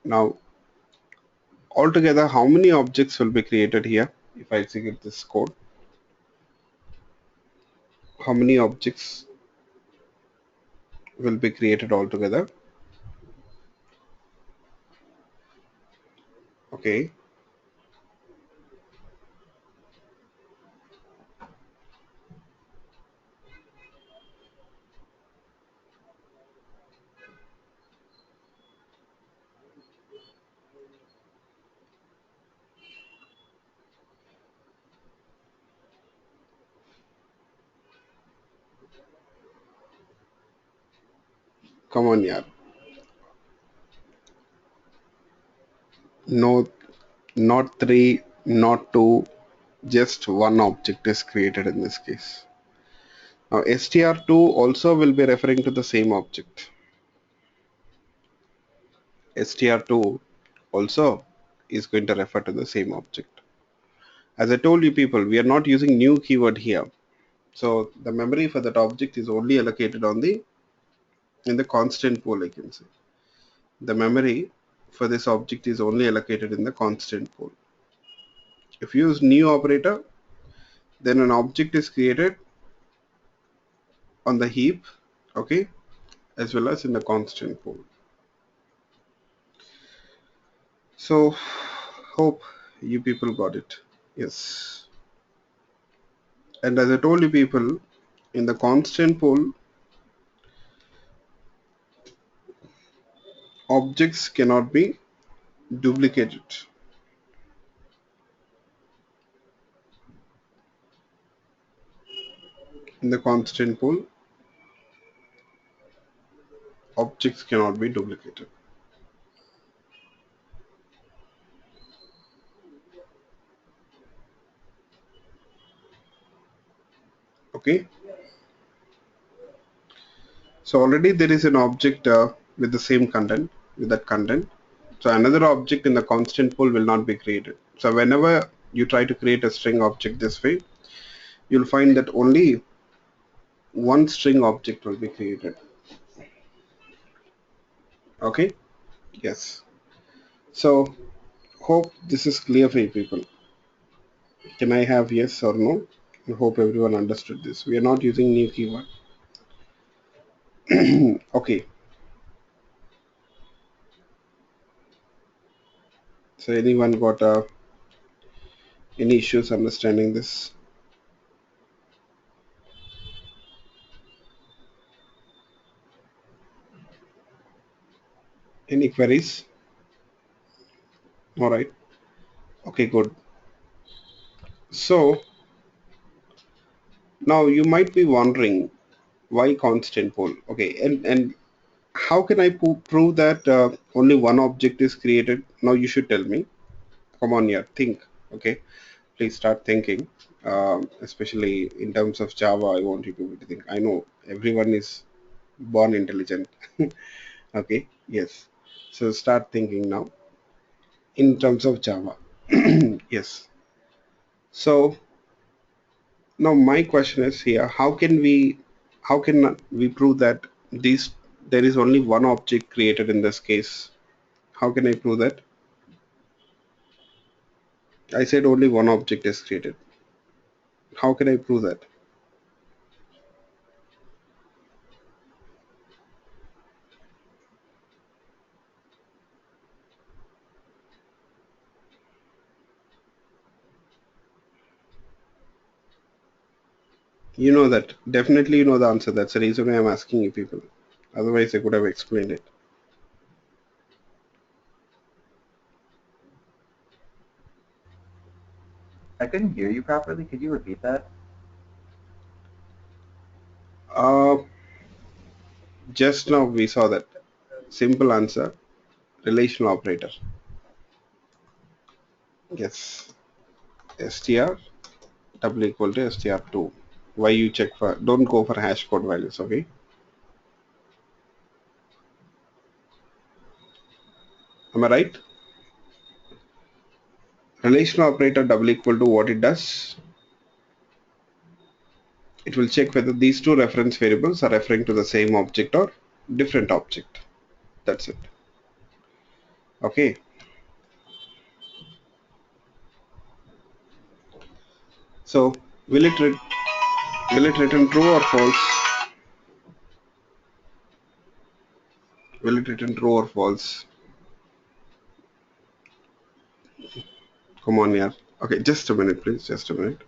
now altogether how many objects will be created here? If I execute this code, how many objects will be created altogether? Okay, come on, yeah. No, not three, not two, just one object is created in this case. Now str2 also will be referring to the same object. Str2 also is going to refer to the same object. As I told you people, we are not using new keyword here. So the memory for that object is only allocated on the in the constant pool, I can say. The memory for this object is only allocated in the constant pool. If you use new operator, then an object is created on the heap, okay, as well as in the constant pool. So hope you people got it. Yes. And as I told you people, in the constant pool, objects cannot be duplicated. In the constant pool, objects cannot be duplicated. Okay. So already there is an object with the same content, with that content. So another object in the constant pool will not be created. So whenever you try to create a string object this way, you'll find that only one string object will be created. Okay. Yes. So hope this is clear for you people. Can I have yes or no? I hope everyone understood this. We are not using new keyword. Okay. So anyone got any issues understanding this? Any queries? All right. Okay, good. So now you might be wondering why constant pool? Okay, and how can I prove that only one object is created? Now you should tell me. Come on here, think. Okay, please start thinking. Especially in terms of Java, I want you to think. I know everyone is born intelligent. Okay, yes. So start thinking now in terms of Java. Yes. So now my question is here: how can we prove that these there is only one object created in this case? How can I prove that? I said only one object is created. How can I prove that? You know that. Definitely you know the answer. That's the reason why I'm asking you people. Otherwise, I could have explained it. I couldn't hear you properly. Could you repeat that? Uh, just now we saw that. Simple answer. Relational operator. Yes. str double equal to str2. Why you check for? Don't go for hash code values. Okay. Am I right? Relational operator double equal to what it does? It will check whether these two reference variables are referring to the same object or different object. That's it. Okay. So will it return true or false? Will it return true or false? Come on, yeah. Okay, just a minute, please. Just a minute.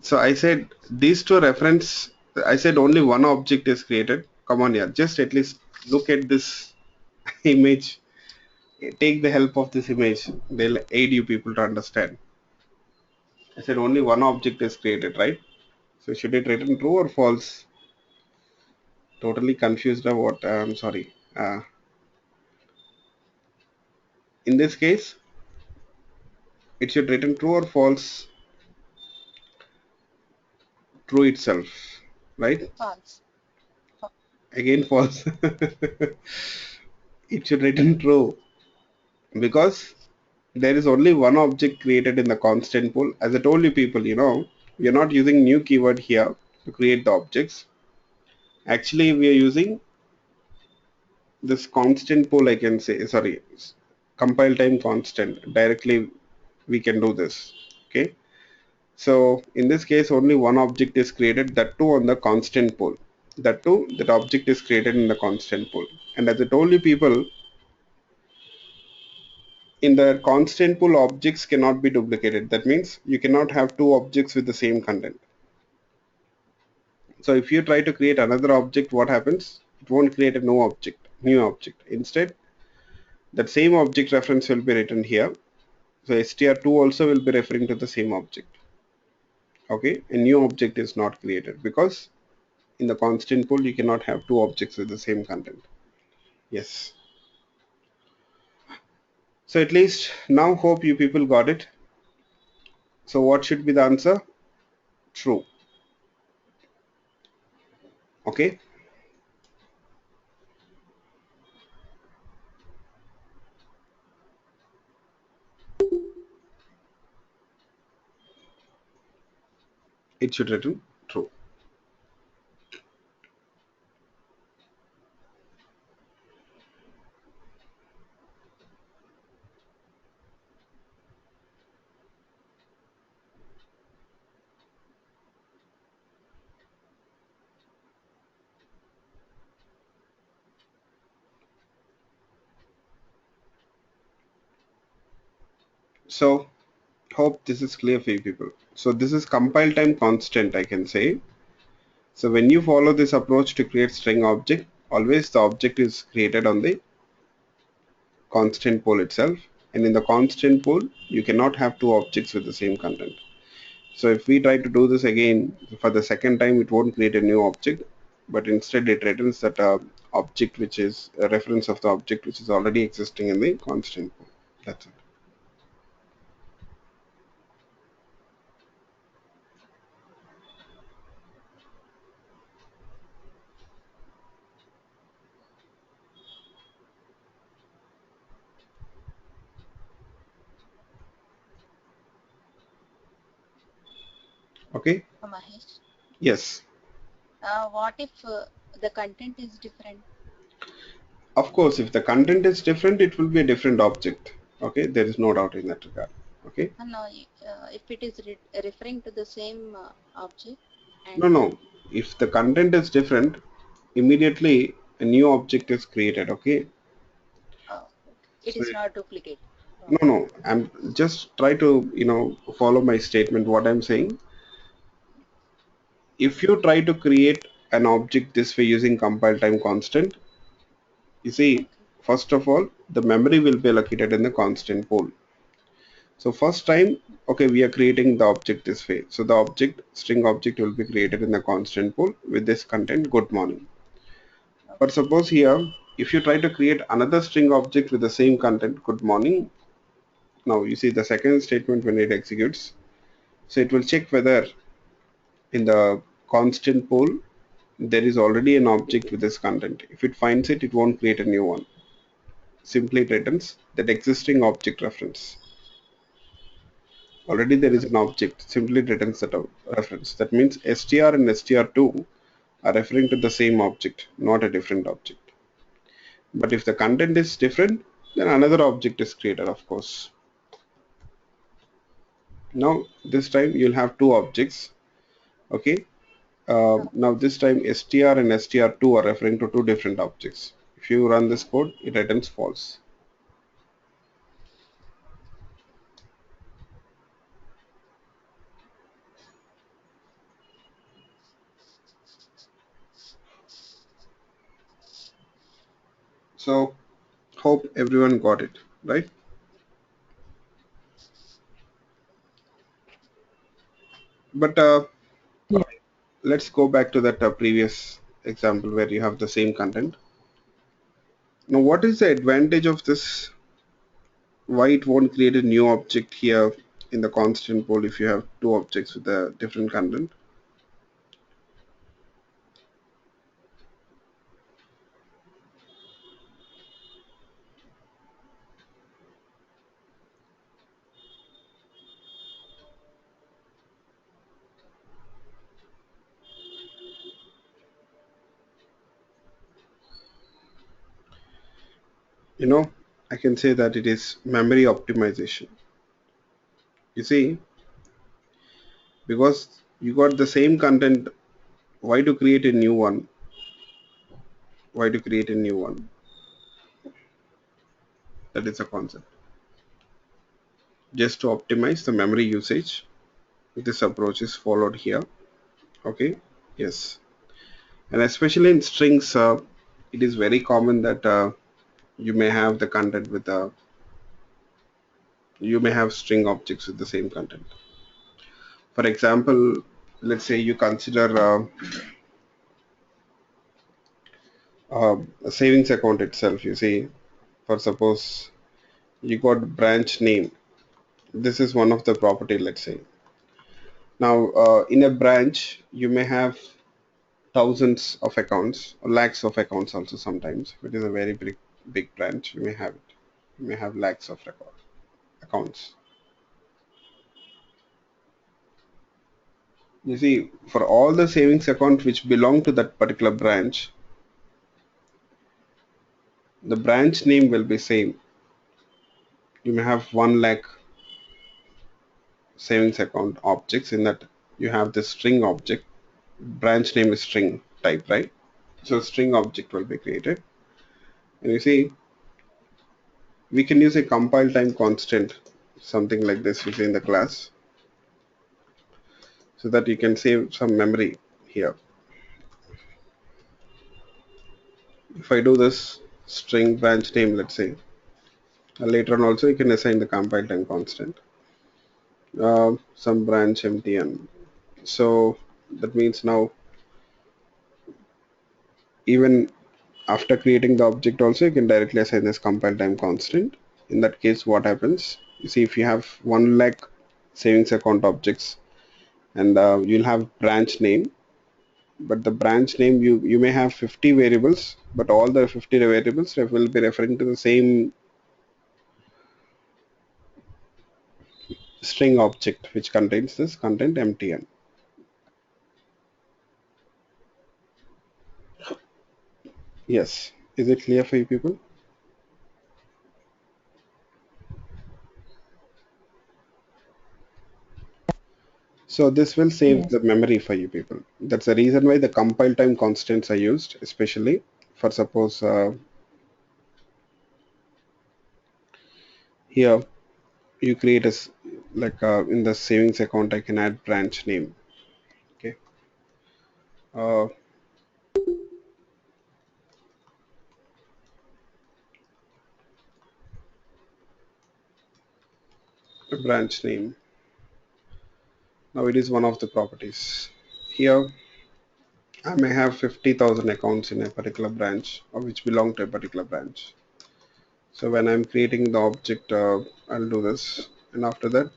So I said these two reference. I said only one object is created. Come on, yeah. Just at least look at this image. Take the help of this image. They'll aid you people to understand. I said only one object is created, right? So should it return true or false? Totally confused of what? I'm sorry. In this case, it should return true or false. True itself, right? False. Again false. It should return true because there is only one object created in the constant pool. As I told you people, we are not using new keyword here to create the objects. Actually, we are using this constant pool, I can say, sorry, compile time constant. Directly we can do this. Okay. So in this case, only one object is created, that too on the constant pool. That too, that object is created in the constant pool. And as I told you people, in the constant pool, objects cannot be duplicated. That means you cannot have two objects with the same content. So if you try to create another object, what happens? It won't create a new object. Instead, that same object reference will be written here. So str2 also will be referring to the same object. Okay, a new object is not created because in the constant pool you cannot have two objects with the same content. Yes. So at least now hope you people got it. So what should be the answer? True. Okay. It should return true. So hope this is clear for you people. So this is compile time constant, I can say. So when you follow this approach to create string object, always the object is created on the constant pool itself. And in the constant pool, you cannot have two objects with the same content. So if we try to do this again for the second time, it won't create a new object, but instead it returns that object which is a reference of the object which is already existing in the constant pool. That's it. Okay? Mahesh. Yes. What if the content is different? Of course, if the content is different, it will be a different object. Okay? There is no doubt in that regard. Okay? No, if it is referring to the same object No, and no. If the content is different, immediately a new object is created. Okay? it So is not duplicate. no, no. I'm just try to, follow my statement. What I'm saying, if you try to create an object this way using compile time constant, you see, Okay. first of all, the memory will be allocated in the constant pool. So first time, okay, we are creating the object this way. So the object, string object will be created in the constant pool with this content, good morning. But Okay. suppose here, if you try to create another string object with the same content, good morning, now you see the second statement when it executes, so it will check whether in the constant pool there is already an object with this content. If it finds it, it won't create a new one. Simply it returns that existing object reference. Already there is an object, simply it returns that reference. That means str and str2 are referring to the same object, not a different object. But if the content is different, then another object is created, of course. Now this time you'll have two objects. Okay. Now this time str and str2 are referring to two different objects. If you run this code, it returns false. So hope everyone got it, right? But Yeah. let's go back to that previous example where you have the same content. Now, what is the advantage of this? Why it won't create a new object here in the constant pool if you have two objects with a different content? You know, I can say that it is memory optimization. You see, because you got the same content, why to create a new one? Why to create a new one? That is a concept. Just to optimize the memory usage, this approach is followed here. Okay, yes. And especially in strings, it is very common that you may have the content with you may have string objects with the same content. For example, let's say you consider a savings account itself. You see, for suppose you got branch name. This is one of the property, let's say. Now, in a branch, you may have thousands of accounts, or lakhs of accounts also sometimes. If it is a very big branch, you may have it. You may have lakhs of accounts. You see, for all the savings account which belong to that particular branch, the branch name will be same. You may have 1 lakh savings account objects in that you have the string object. Branch name is string type, right? So string object will be created. And you see, we can use a compile time constant, something like this you see in the class, so that you can save some memory here. If I do this string branch name, let's say, Later on also you can assign the compile time constant. Some branch mtn. So that means now even after creating the object also you can directly assign this compile time constant. In that case what happens, you see if you have 1 lakh savings account objects and you'll have branch name, but the branch name you may have 50 variables, but all the 50 variables will be referring to the same string object which contains this content mtn. Yes, is it clear for you people? So this will save Yes. the memory for you people. That's the reason why the compile time constants are used, especially for suppose here you create like in the savings account I can add branch name. Okay. Uh, branch name. Now it is one of the properties. Here I may have 50,000 accounts in a particular branch or which belong to a particular branch. So when I'm creating the object, I'll do this, and after that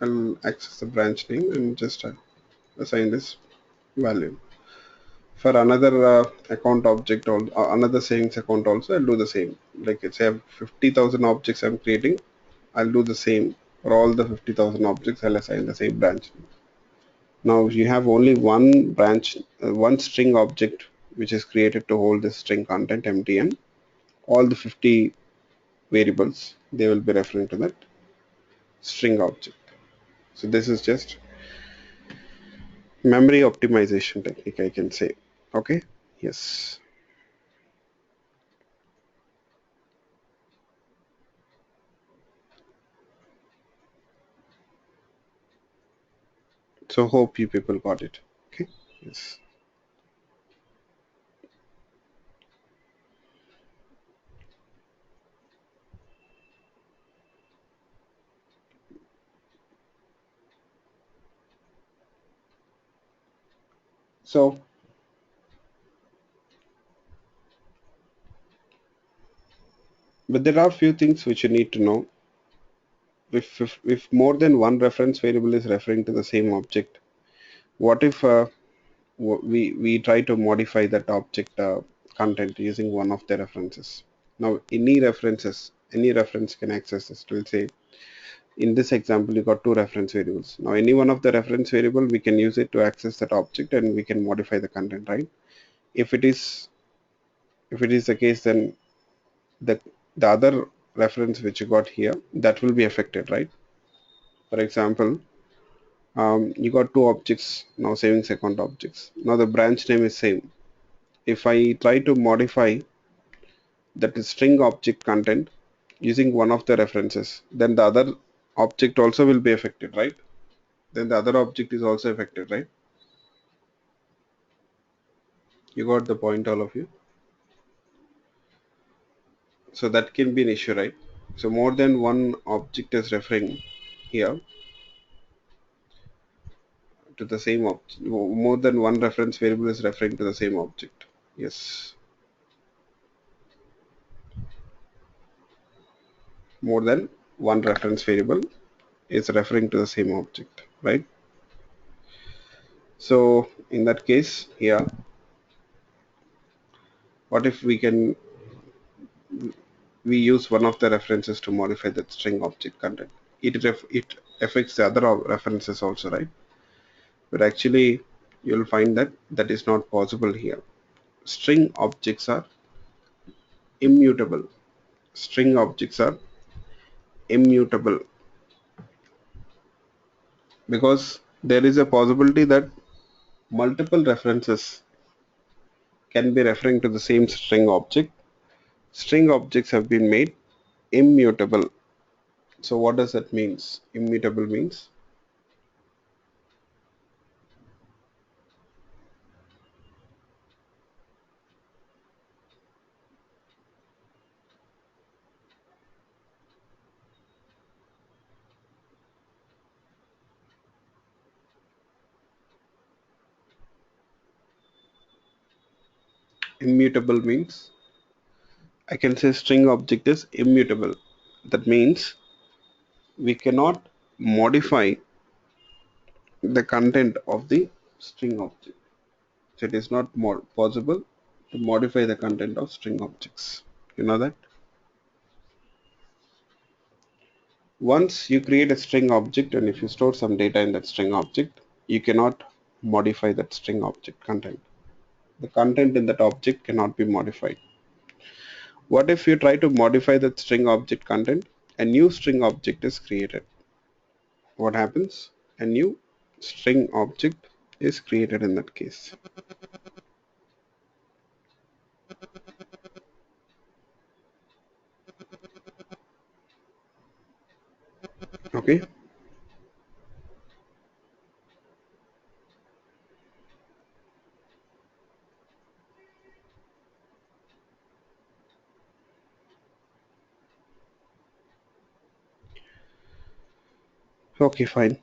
I'll access the branch name and just assign this value. For another account object or another savings account also, I'll do the same. Like it's I have 50,000 objects I'm creating, I'll do the same for all the 50,000 objects. I'll assign the same branch. Now you have only one branch, one string object which is created to hold this string content mtn. All the 50 variables they will be referring to that string object. So this is just memory optimization technique, I can say. Okay. Yes. So hope you people got it. Okay. Yes. So, but there are few things which you need to know. If more than one reference variable is referring to the same object, what if we try to modify that object content using one of the references? Now, any reference can access this. We'll say in this example, you got two reference variables. Now, any one of the reference variable, we can use it to access that object and we can modify the content, right? If it is the case, then the the other reference which you got here, that will be affected, right? For example, you got two objects now, savings account objects. Now the branch name is same. If I try to modify that string object content using one of the references, then the other object also will be affected, right? Then the other object is also affected, right? You got the point, all of you. So that can be an issue, right? So more than one object is referring here to the same object. More than one reference variable is referring to the same object. Yes. More than one reference variable is referring to the same object, right? So in that case here, what if we use one of the references to modify that string object content? It affects the other references also, right? But actually you'll find that that is not possible here. String objects are immutable. String objects are immutable because there is a possibility that multiple references can be referring to the same string object. String objects have been made immutable. So what does that means? Immutable means Immutable means I can say string object is immutable. That means we cannot modify the content of the string object. So it is not more possible to modify the content of string objects. You know that? Once you create a string object and if you store some data in that string object, you cannot modify that string object content. The content in that object cannot be modified. What if you try to modify that string object content? A new string object is created. What happens? A new string object is created in that case. Okay. Okay, fine.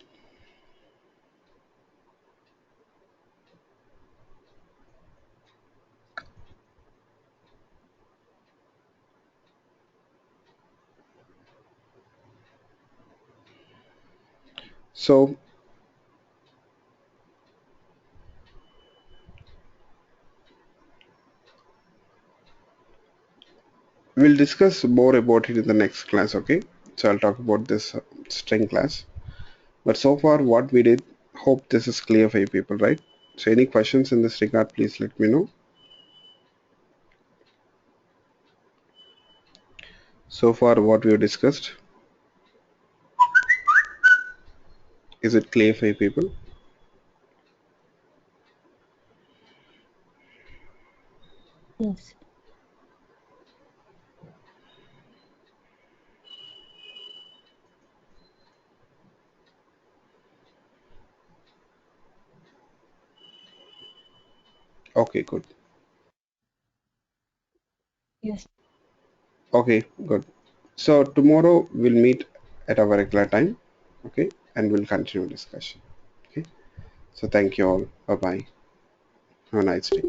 So we'll discuss more about it in the next class, okay? So I'll talk about this string class. But so far what we did, hope this is clear for you people, right? So any questions in this regard, please let me know. So far what we have discussed, is it clear for you people? Yes. Okay, good. Yes. Okay, good. So tomorrow we'll meet at our regular time, okay? And we'll continue discussion, okay? So thank you all. Bye-bye. Have a nice day.